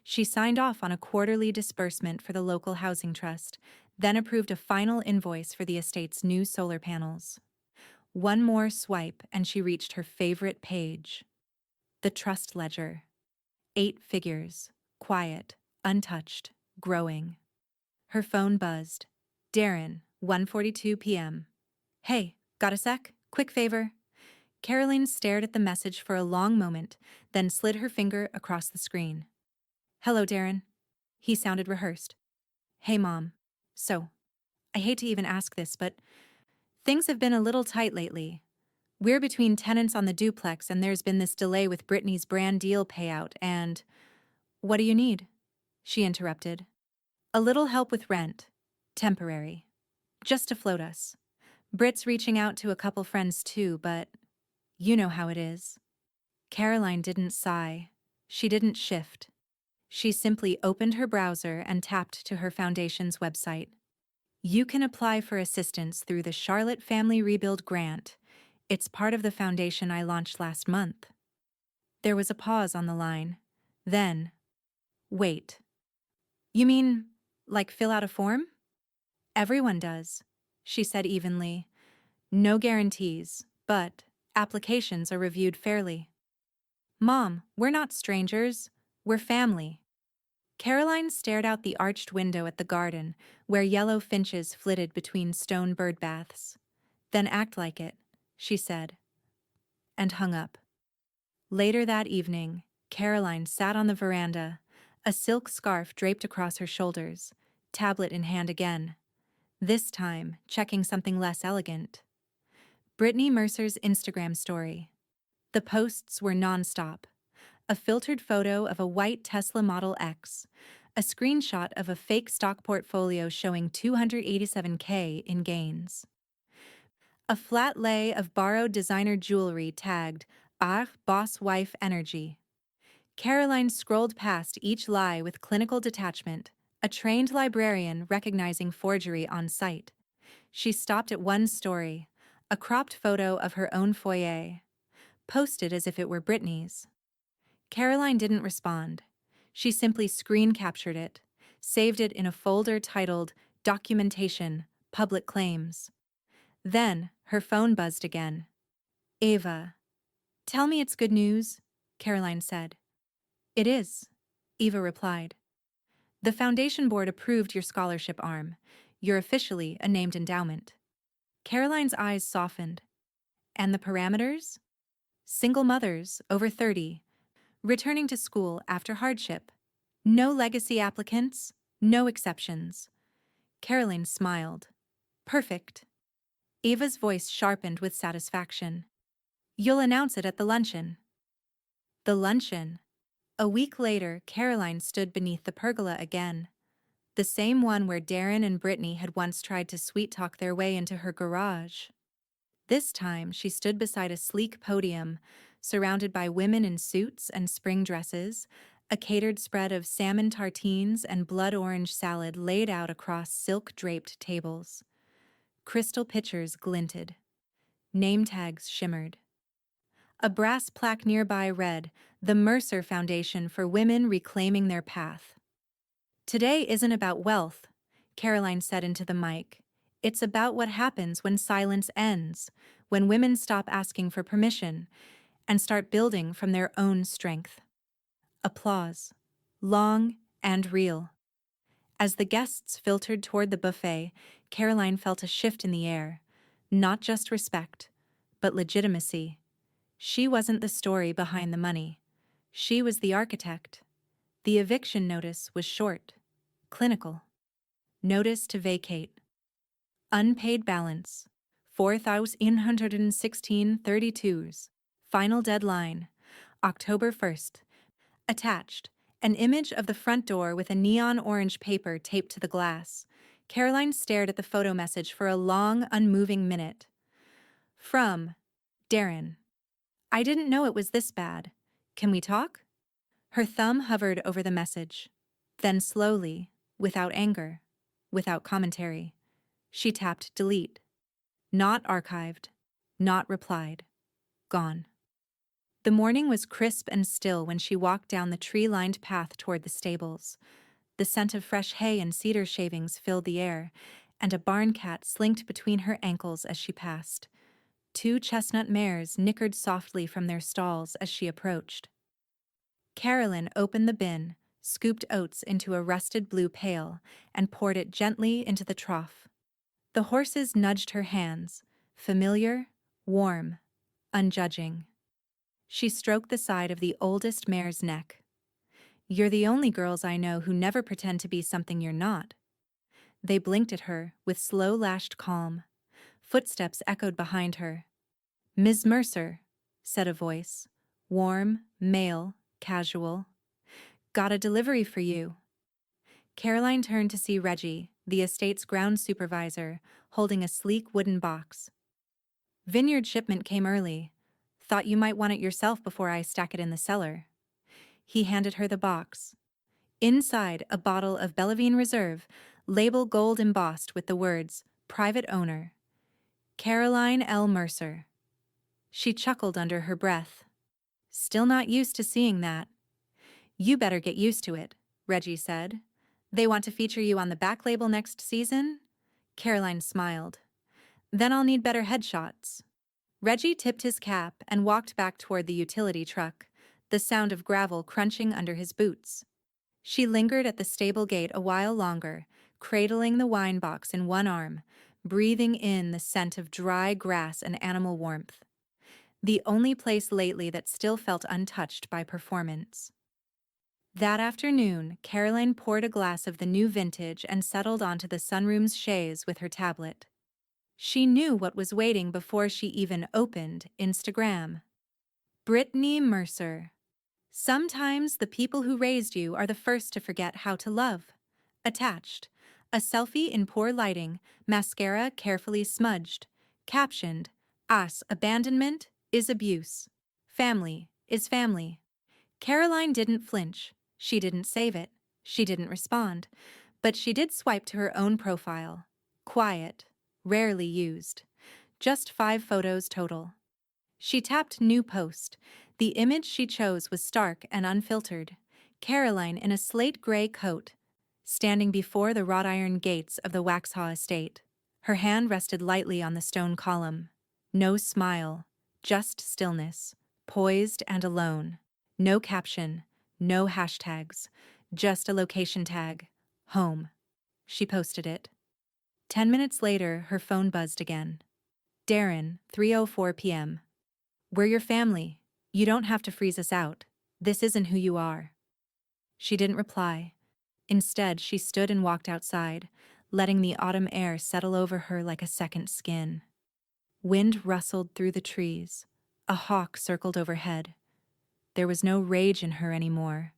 She signed off on a quarterly disbursement for the local housing trust, then approved a final invoice for the estate's new solar panels. One more swipe and she reached her favorite page. The trust ledger. 8 figures, quiet, untouched, growing. Her phone buzzed. Darren, 1:42 p.m. Hey, got a sec? Quick favor. Caroline stared at the message for a long moment, then slid her finger across the screen. Hello, Darren. He sounded rehearsed. Hey, Mom. So, I hate to even ask this, but things have been a little tight lately. We're between tenants on the duplex and there's been this delay with Brittany's brand deal payout and… What do you need? She interrupted. A little help with rent. Temporary. Just to float us. Britt's reaching out to a couple friends too, but you know how it is. Caroline didn't sigh. She didn't shift. She simply opened her browser and tapped to her foundation's website. You can apply for assistance through the Charlotte Family Rebuild Grant. It's part of the foundation I launched last month. There was a pause on the line. Then, wait. You mean, like fill out a form? Everyone does, she said evenly. No guarantees, but applications are reviewed fairly. Mom, we're not strangers. We're family. Caroline stared out the arched window at the garden, where yellow finches flitted between stone bird baths. Then act like it, she said, and hung up. Later that evening, Caroline sat on the veranda, a silk scarf draped across her shoulders, tablet in hand again. This time, checking something less elegant. Brittany Mercer's Instagram story. The posts were nonstop. A filtered photo of a white Tesla Model X, a screenshot of a fake stock portfolio showing $287K in gains. A flat lay of borrowed designer jewelry tagged, Boss Wife Energy. Caroline scrolled past each lie with clinical detachment, a trained librarian recognizing forgery on sight. She stopped at one story, a cropped photo of her own foyer, posted as if it were Brittany's. Caroline didn't respond. She simply screen captured it, saved it in a folder titled Documentation, Public Claims. Then, her phone buzzed again. Eva. Tell me it's good news, Caroline said. It is, Eva replied. The Foundation Board approved your scholarship arm. You're officially a named endowment. Caroline's eyes softened. And the parameters? Single mothers, over 30, returning to school after hardship. No legacy applicants, no exceptions. Caroline smiled. Perfect. Eva's voice sharpened with satisfaction. You'll announce it at the luncheon. The luncheon. A week later, Caroline stood beneath the pergola again. The same one where Darren and Brittany had once tried to sweet-talk their way into her garage. This time, she stood beside a sleek podium, surrounded by women in suits and spring dresses, a catered spread of salmon tartines and blood orange salad laid out across silk-draped tables. Crystal pitchers glinted. Name tags shimmered. A brass plaque nearby read, "The Mercer Foundation for Women Reclaiming Their Path." Today isn't about wealth, Caroline said into the mic. It's about what happens when silence ends, when women stop asking for permission and start building from their own strength. Applause. Long and real. As the guests filtered toward the buffet, Caroline felt a shift in the air. Not just respect, but legitimacy. She wasn't the story behind the money. She was the architect. The eviction notice was short, clinical. Notice to vacate. Unpaid balance. 4,116.32. Final deadline. October 1st. Attached. An image of the front door with a neon orange paper taped to the glass. Caroline stared at the photo message for a long, unmoving minute. From Darren. I didn't know it was this bad. Can we talk? Her thumb hovered over the message. Then slowly, without anger, without commentary, she tapped delete. Not archived. Not replied. Gone. The morning was crisp and still when she walked down the tree-lined path toward the stables. The scent of fresh hay and cedar shavings filled the air, and a barn cat slinked between her ankles as she passed. 2 chestnut mares nickered softly from their stalls as she approached. Carolyn opened the bin, scooped oats into a rusted blue pail, and poured it gently into the trough. The horses nudged her hands, familiar, warm, unjudging. She stroked the side of the oldest mare's neck. You're the only girls I know who never pretend to be something you're not. They blinked at her with slow-lashed calm. Footsteps echoed behind her. Ms. Mercer, said a voice, warm, male, casual. Got a delivery for you. Caroline turned to see Reggie, the estate's ground supervisor, holding a sleek wooden box. Vineyard shipment came early. Thought you might want it yourself before I stack it in the cellar. He handed her the box. Inside, a bottle of Bellevine Reserve, label gold embossed with the words, Private Owner. Caroline L. Mercer. She chuckled under her breath. Still not used to seeing that. You better get used to it, Reggie said. They want to feature you on the back label next season? Caroline smiled. Then I'll need better headshots. Reggie tipped his cap and walked back toward the utility truck, the sound of gravel crunching under his boots. She lingered at the stable gate a while longer, cradling the wine box in one arm, breathing in the scent of dry grass and animal warmth. The only place lately that still felt untouched by performance. That afternoon, Caroline poured a glass of the new vintage and settled onto the sunroom's chaise with her tablet. She knew what was waiting before she even opened Instagram. Brittany Mercer. Sometimes the people who raised you are the first to forget how to love. Attached. A selfie in poor lighting, mascara carefully smudged. Captioned, Us abandonment is abuse. Family is family. Caroline didn't flinch. She didn't save it. She didn't respond. But she did swipe to her own profile. Quiet. Rarely used. Just 5 photos total. She tapped New Post. The image she chose was stark and unfiltered. Caroline in a slate gray coat, standing before the wrought iron gates of the Waxhaw estate. Her hand rested lightly on the stone column. No smile, just stillness, poised and alone. No caption, no hashtags, just a location tag. Home. She posted it. 10 minutes later, her phone buzzed again. Darren, 3:04 p.m. We're your family. You don't have to freeze us out. This isn't who you are. She didn't reply. Instead, she stood and walked outside, letting the autumn air settle over her like a second skin. Wind rustled through the trees. A hawk circled overhead. There was no rage in her anymore,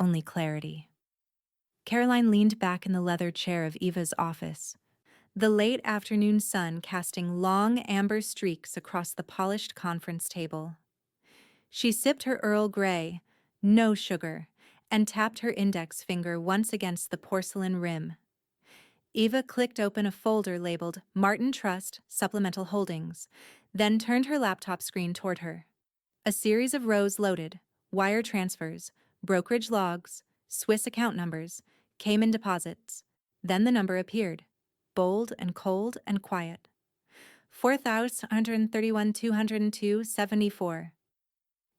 only clarity. Caroline leaned back in the leather chair of Eva's office, the late afternoon sun casting long amber streaks across the polished conference table. She sipped her Earl Grey, no sugar, and tapped her index finger once against the porcelain rim. Eva clicked open a folder labeled Martin Trust Supplemental Holdings, then turned her laptop screen toward her. A series of rows loaded, wire transfers, brokerage logs, Swiss account numbers, Cayman deposits. Then the number appeared, bold and cold and quiet. 4,131,202.74.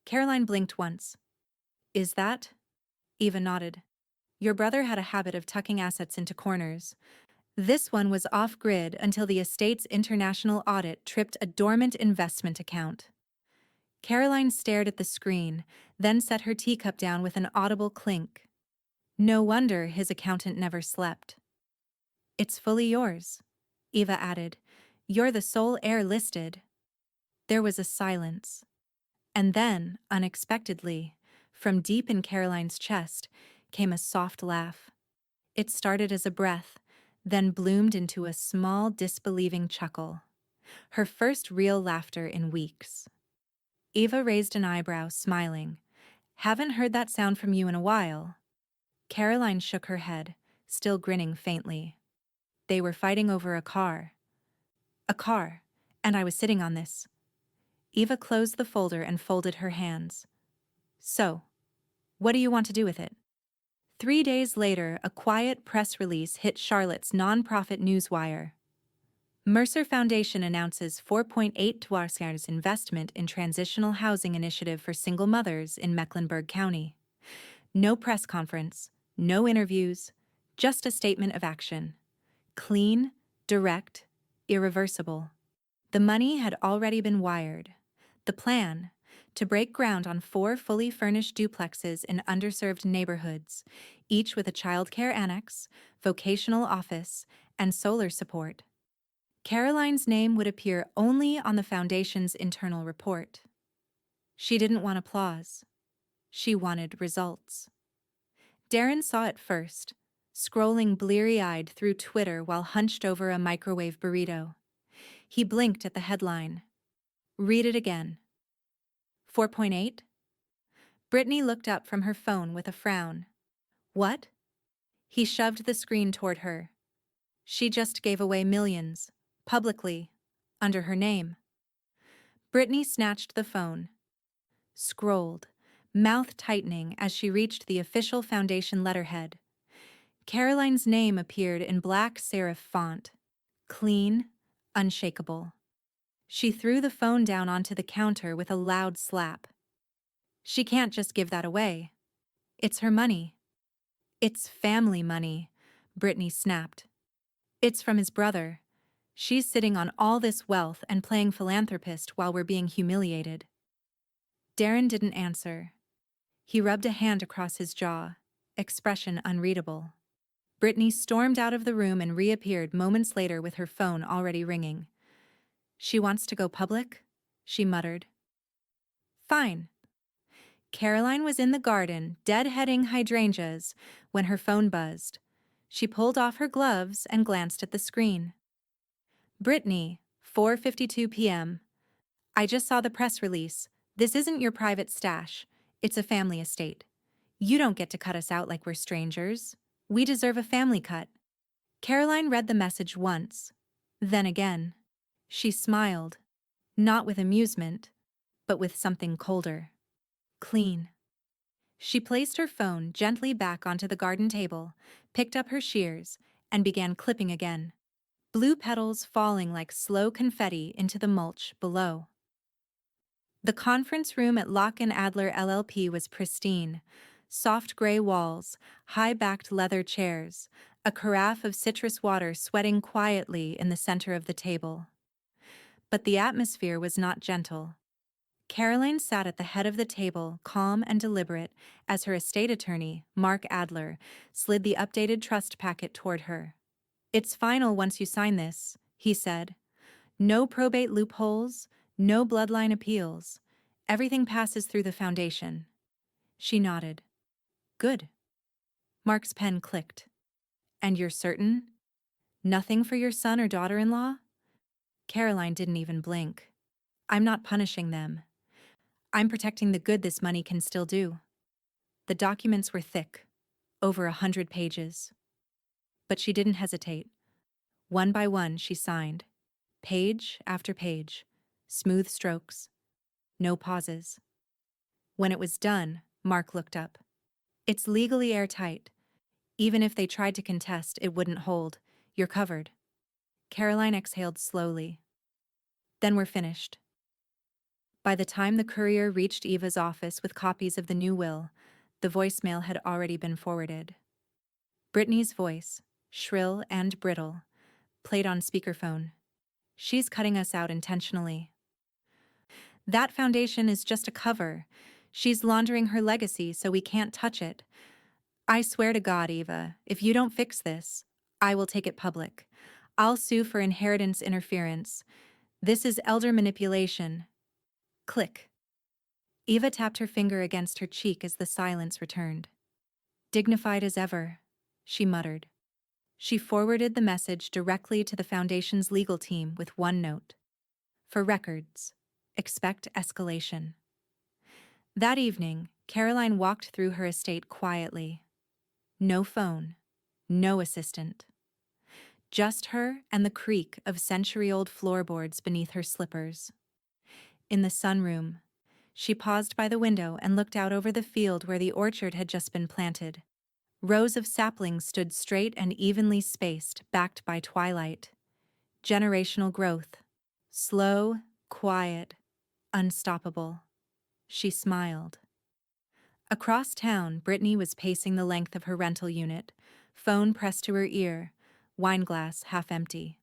Caroline blinked once. Is that? Eva nodded. Your brother had a habit of tucking assets into corners. This one was off-grid until the estate's international audit tripped a dormant investment account. Caroline stared at the screen, then set her teacup down with an audible clink. No wonder his accountant never slept. It's fully yours, Eva added. You're the sole heir listed. There was a silence. And then, unexpectedly, from deep in Caroline's chest, came a soft laugh. It started as a breath, then bloomed into a small, disbelieving chuckle. Her first real laughter in weeks. Eva raised an eyebrow, smiling. Haven't heard that sound from you in a while. Caroline shook her head, still grinning faintly. They were fighting over a car. A car, and I was sitting on this. Eva closed the folder and folded her hands. So, what do you want to do with it? 3 days later, a quiet press release hit Charlotte's nonprofit newswire. Mercer Foundation announces $4.8 investment in transitional housing initiative for single mothers in Mecklenburg County. No press conference, no interviews, just a statement of action. Clean, direct, irreversible. The money had already been wired. The plan, to break ground on 4 fully furnished duplexes in underserved neighborhoods, each with a childcare annex, vocational office, and solar support. Caroline's name would appear only on the foundation's internal report. She didn't want applause. She wanted results. Darren saw it first, scrolling bleary-eyed through Twitter while hunched over a microwave burrito. He blinked at the headline. Read it again. 4.8? Brittany looked up from her phone with a frown. What? He shoved the screen toward her. She just gave away millions, publicly, under her name. Brittany snatched the phone. Scrolled, mouth tightening as she reached the official foundation letterhead. Caroline's name appeared in black serif font. Clean, unshakable. She threw the phone down onto the counter with a loud slap. She can't just give that away. It's her money. It's family money, Brittany snapped. It's from his brother. She's sitting on all this wealth and playing philanthropist while we're being humiliated. Darren didn't answer. He rubbed a hand across his jaw, expression unreadable. Brittany stormed out of the room and reappeared moments later with her phone already ringing. She wants to go public? She muttered. Fine. Caroline was in the garden, deadheading hydrangeas, when her phone buzzed. She pulled off her gloves and glanced at the screen. Brittany, 4:52 p.m. I just saw the press release. This isn't your private stash. It's a family estate. You don't get to cut us out like we're strangers. We deserve a family cut. Caroline read the message once, then again. She smiled, not with amusement, but with something colder. Clean. She placed her phone gently back onto the garden table, picked up her shears, and began clipping again, blue petals falling like slow confetti into the mulch below. The conference room at Locke and Adler LLP was pristine. Soft gray walls, high-backed leather chairs, a carafe of citrus water sweating quietly in the center of the table. But the atmosphere was not gentle. Caroline sat at the head of the table, calm and deliberate, as her estate attorney, Mark Adler, slid the updated trust packet toward her. It's final once you sign this, he said. No probate loopholes, no bloodline appeals. Everything passes through the foundation. She nodded. Good. Mark's pen clicked. And you're certain? Nothing for your son or daughter-in-law? Caroline didn't even blink. I'm not punishing them. I'm protecting the good this money can still do. The documents were thick, over 100 pages. But she didn't hesitate. One by one, she signed. Page after page. Smooth strokes. No pauses. When it was done, Mark looked up. It's legally airtight. Even if they tried to contest, it wouldn't hold. You're covered. Caroline exhaled slowly. Then we're finished. By the time the courier reached Eva's office with copies of the new will, the voicemail had already been forwarded. Brittany's voice, shrill and brittle, played on speakerphone. She's cutting us out intentionally. That foundation is just a cover. She's laundering her legacy so we can't touch it. I swear to God, Eva, if you don't fix this, I will take it public. I'll sue for inheritance interference. This is elder manipulation. Click. Eva tapped her finger against her cheek as the silence returned. Dignified as ever, she muttered. She forwarded the message directly to the Foundation's legal team with one note. For records, expect escalation. That evening, Caroline walked through her estate quietly. No phone, no assistant. Just her and the creak of century-old floorboards beneath her slippers. In the sunroom, she paused by the window and looked out over the field where the orchard had just been planted. Rows of saplings stood straight and evenly spaced, backed by twilight. Generational growth. Slow, quiet, unstoppable. She smiled. Across town, Brittany was pacing the length of her rental unit, phone pressed to her ear, wineglass half empty.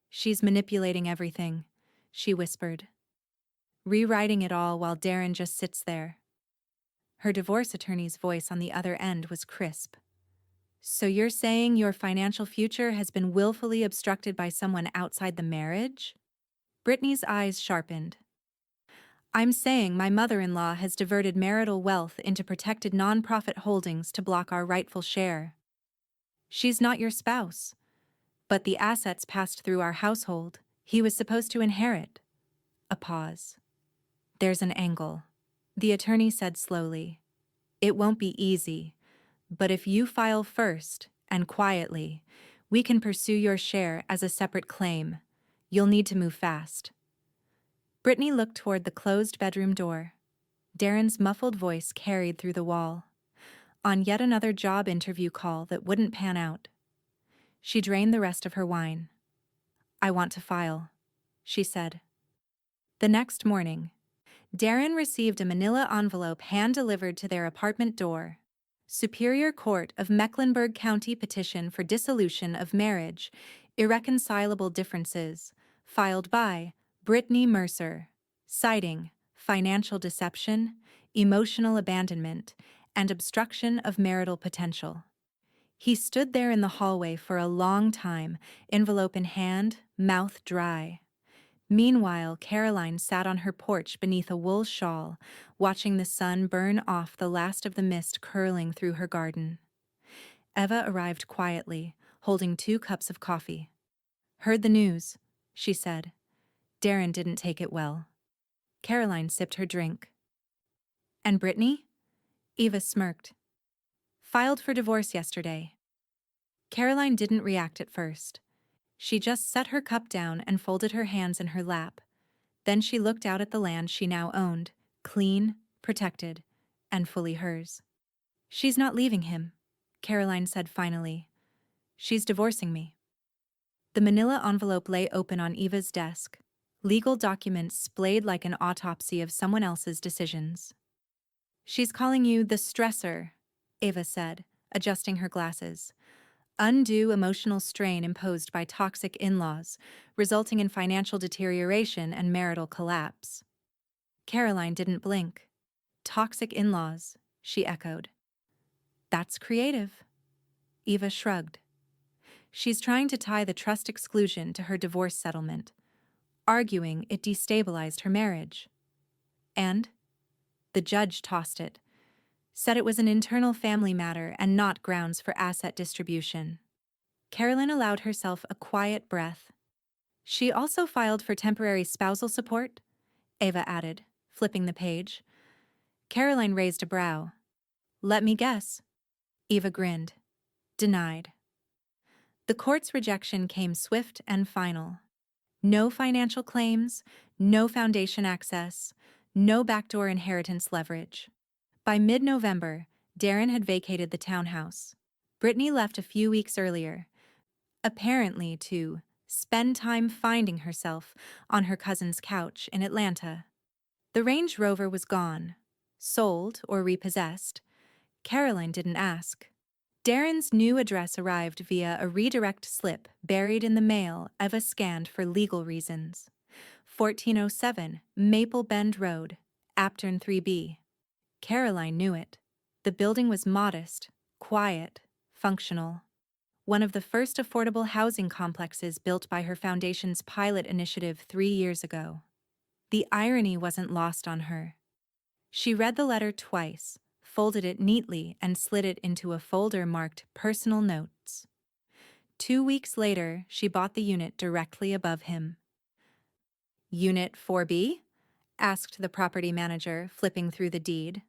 She's manipulating everything, she whispered. Rewriting it all while Darren just sits there. Her divorce attorney's voice on the other end was crisp. So you're saying your financial future has been willfully obstructed by someone outside the marriage? Brittany's eyes sharpened. I'm saying my mother-in-law has diverted marital wealth into protected nonprofit holdings to block our rightful share. She's not your spouse, but the assets passed through our household. He was supposed to inherit. A pause. There's an angle, the attorney said slowly. It won't be easy, but if you file first, and quietly, we can pursue your share as a separate claim. You'll need to move fast. Brittany looked toward the closed bedroom door. Darren's muffled voice carried through the wall. On yet another job interview call that wouldn't pan out. She drained the rest of her wine. I want to file, she said. The next morning, Darren received a manila envelope hand-delivered to their apartment door. Superior Court of Mecklenburg County petition for dissolution of marriage, irreconcilable differences, filed by Brittany Mercer, citing financial deception, emotional abandonment, and obstruction of marital potential. He stood there in the hallway for a long time, envelope in hand, mouth dry. Meanwhile, Caroline sat on her porch beneath a wool shawl, watching the sun burn off the last of the mist curling through her garden. Eva arrived quietly, holding 2 cups of coffee. Heard the news, she said. Darren didn't take it well. Caroline sipped her drink. And Brittany? Eva smirked. Filed for divorce yesterday. Caroline didn't react at first. She just set her cup down and folded her hands in her lap. Then she looked out at the land she now owned, clean, protected, and fully hers. She's not leaving him, Caroline said finally. She's divorcing me. The manila envelope lay open on Eva's desk, legal documents splayed like an autopsy of someone else's decisions. She's calling you the stressor, Eva said, adjusting her glasses. Undue emotional strain imposed by toxic in-laws, resulting in financial deterioration and marital collapse. Caroline didn't blink. Toxic in-laws, she echoed. That's creative. Eva shrugged. She's trying to tie the trust exclusion to her divorce settlement, arguing it destabilized her marriage. And the judge tossed it, said it was an internal family matter and not grounds for asset distribution. Caroline allowed herself a quiet breath. She also filed for temporary spousal support, Eva added, flipping the page. Caroline raised a brow. Let me guess. Eva grinned. Denied. The court's rejection came swift and final. No financial claims, no foundation access, no backdoor inheritance leverage. By mid-November, Darren had vacated the townhouse. Brittany left a few weeks earlier, apparently to spend time finding herself on her cousin's couch in Atlanta. The Range Rover was gone, sold or repossessed. Caroline didn't ask. Darren's new address arrived via a redirect slip buried in the mail Eva scanned for legal reasons. 1407 Maple Bend Road, Apton 3B. Caroline knew it. The building was modest, quiet, functional. one of the first affordable housing complexes built by her foundation's pilot initiative 3 years ago. The irony wasn't lost on her. She read the letter twice, folded it neatly, and slid it into a folder marked Personal Notes. 2 weeks later, she bought the unit directly above him. Unit 4B? Asked the property manager, flipping through the deed.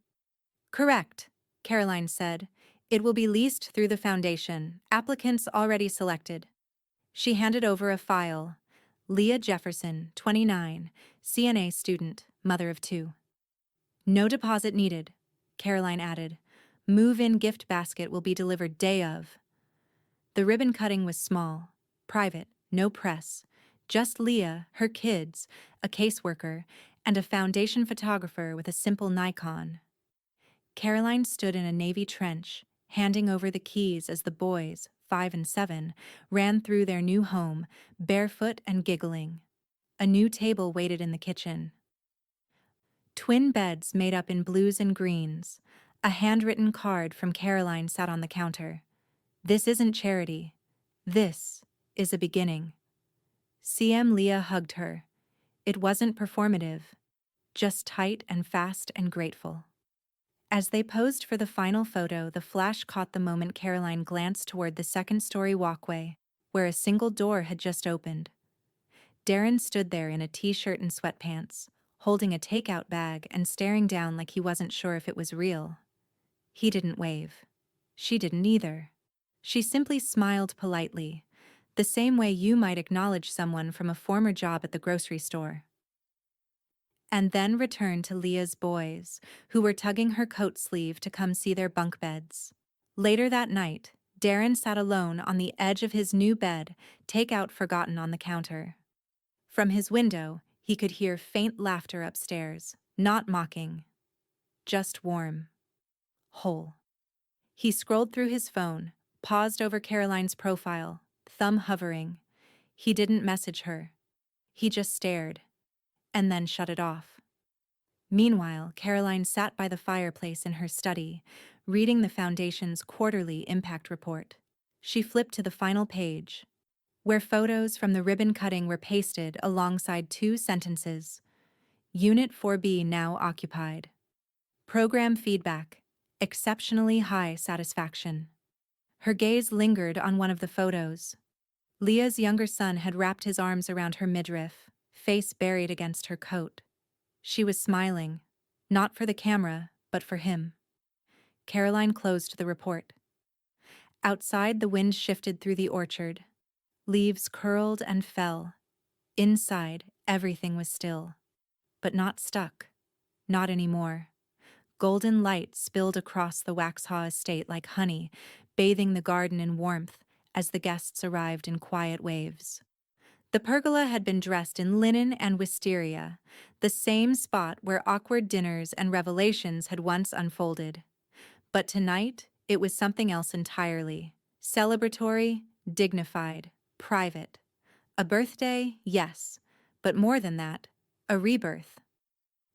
Correct, Caroline said. It will be leased through the foundation. Applicants already selected. She handed over a file. Leah Jefferson, 29, CNA student, mother of 2. No deposit needed, Caroline added. Move-in gift basket will be delivered day of. The ribbon cutting was small, private, no press. Just Leah, her kids, a caseworker, and a foundation photographer with a simple Nikon. Caroline stood in a navy trench, handing over the keys as the boys, 5 and 7, ran through their new home, barefoot and giggling. A new table waited in the kitchen. Twin beds made up in blues and greens. A handwritten card from Caroline sat on the counter. This isn't charity. This is a beginning. CM Leah hugged her. It wasn't performative, just tight and fast and grateful. As they posed for the final photo, the flash caught the moment Caroline glanced toward the second-story walkway, where a single door had just opened. Darren stood there in a t-shirt and sweatpants, holding a takeout bag and staring down like he wasn't sure if it was real. He didn't wave. She didn't either. She simply smiled politely, the same way you might acknowledge someone from a former job at the grocery store. And then returned to Leah's boys, who were tugging her coat sleeve to come see their bunk beds. Later that night, Darren sat alone on the edge of his new bed, takeout forgotten on the counter. From his window, he could hear faint laughter upstairs, not mocking, just warm, whole. He scrolled through his phone, paused over Caroline's profile, thumb hovering. He didn't message her. He just stared, and then shut it off. Meanwhile, Caroline sat by the fireplace in her study, reading the Foundation's quarterly impact report. She flipped to the final page, where photos from the ribbon cutting were pasted alongside 2 sentences. Unit 4B now occupied. Program feedback. Exceptionally high satisfaction. Her gaze lingered on one of the photos. Leah's younger son had wrapped his arms around her midriff, face buried against her coat. She was smiling, not for the camera, but for him. Caroline closed the report. Outside, the wind shifted through the orchard. Leaves curled and fell. Inside, everything was still. But not stuck. Not anymore. Golden light spilled across the Waxhaw estate like honey, bathing the garden in warmth as the guests arrived in quiet waves. The pergola had been dressed in linen and wisteria, the same spot where awkward dinners and revelations had once unfolded. But tonight, it was something else entirely. Celebratory, dignified, private. A birthday, yes, but more than that, a rebirth.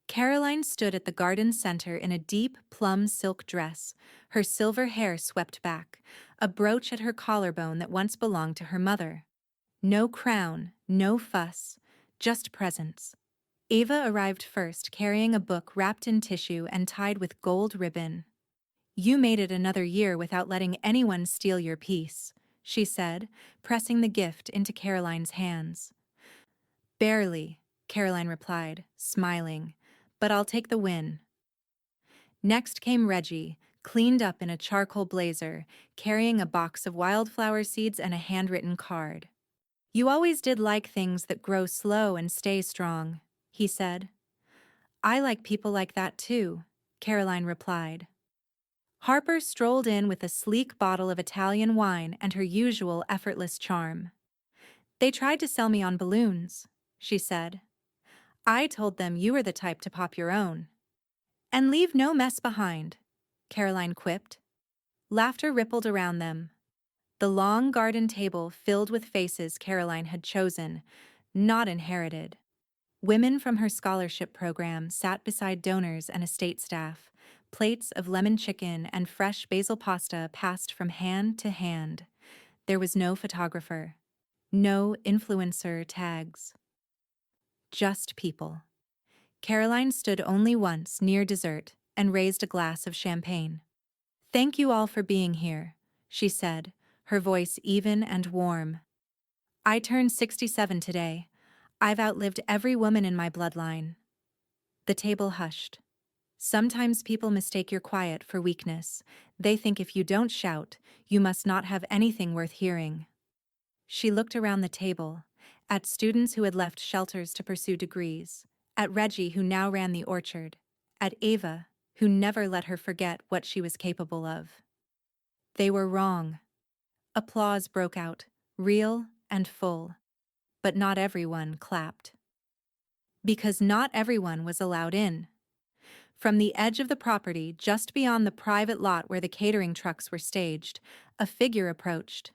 Caroline stood at the garden center in a deep plum silk dress, her silver hair swept back, a brooch at her collarbone that once belonged to her mother. No crown, no fuss, just presence. Ava arrived first, carrying a book wrapped in tissue and tied with gold ribbon. You made it another year without letting anyone steal your peace, she said, pressing the gift into Caroline's hands. Barely, Caroline replied, smiling, but I'll take the win. Next came Reggie, cleaned up in a charcoal blazer, carrying a box of wildflower seeds and a handwritten card. You always did like things that grow slow and stay strong, he said. I like people like that too, Caroline replied. Harper strolled in with a sleek bottle of Italian wine and her usual effortless charm. They tried to sell me on balloons, she said. I told them you were the type to pop your own. And leave no mess behind, Caroline quipped. Laughter rippled around them. The long garden table filled with faces Caroline had chosen, not inherited. Women from her scholarship program sat beside donors and estate staff, plates of lemon chicken and fresh basil pasta passed from hand to hand. There was no photographer, no influencer tags, just people. Caroline stood only once near dessert and raised a glass of champagne. "Thank you all for being here," she said, her voice even and warm. "I turned 67 today. I've outlived every woman in my bloodline." The table hushed. Sometimes people mistake your quiet for weakness. They think if you don't shout, you must not have anything worth hearing. She looked around the table, at students who had left shelters to pursue degrees, at Reggie who now ran the orchard, at Ava, who never let her forget what she was capable of. They were wrong. Applause broke out, real and full. But not everyone clapped. Because not everyone was allowed in. From the edge of the property, just beyond the private lot where the catering trucks were staged, a figure approached.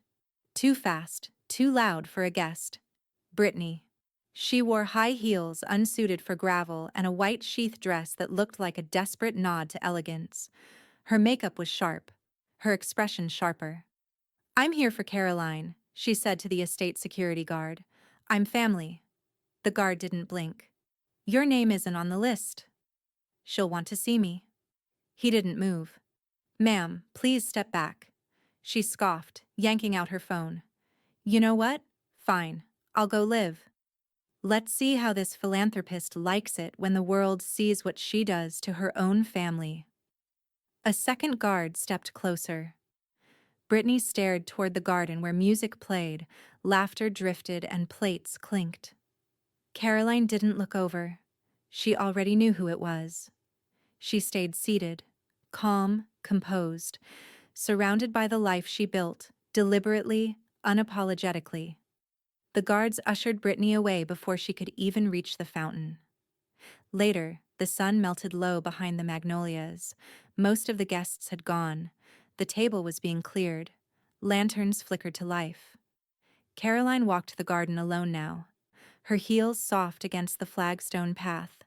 Too fast, too loud for a guest. Brittany. She wore high heels unsuited for gravel and a white sheath dress that looked like a desperate nod to elegance. Her makeup was sharp, her expression sharper. "I'm here for Caroline," she said to the estate security guard. "I'm family." The guard didn't blink. "Your name isn't on the list." "She'll want to see me." He didn't move. "Ma'am, please step back." She scoffed, yanking out her phone. "You know what? Fine. I'll go live. Let's see how this philanthropist likes it when the world sees what she does to her own family." A second guard stepped closer. Brittany stared toward the garden where music played, laughter drifted, and plates clinked. Caroline didn't look over. She already knew who it was. She stayed seated, calm, composed, surrounded by the life she built, deliberately, unapologetically. The guards ushered Brittany away before she could even reach the fountain. Later, the sun melted low behind the magnolias. Most of the guests had gone. The table was being cleared. Lanterns flickered to life. Caroline walked the garden alone now, her heels soft against the flagstone path.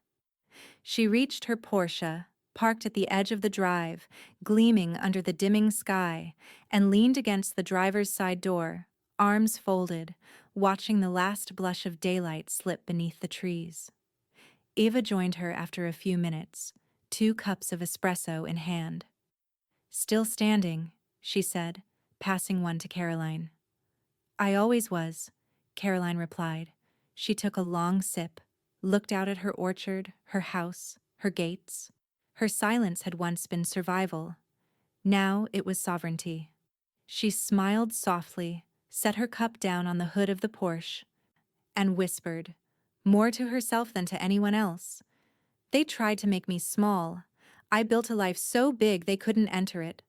She reached her Porsche, parked at the edge of the drive, gleaming under the dimming sky, and leaned against the driver's side door, arms folded, watching the last blush of daylight slip beneath the trees. Ava joined her after a few minutes, 2 cups of espresso in hand. "Still standing," she said, passing one to Caroline. "I always was," Caroline replied. She took a long sip, looked out at her orchard, her house, her gates. Her silence had once been survival. Now it was sovereignty. She smiled softly, set her cup down on the hood of the Porsche, and whispered, more to herself than to anyone else. "They tried to make me small. I built a life so big they couldn't enter it.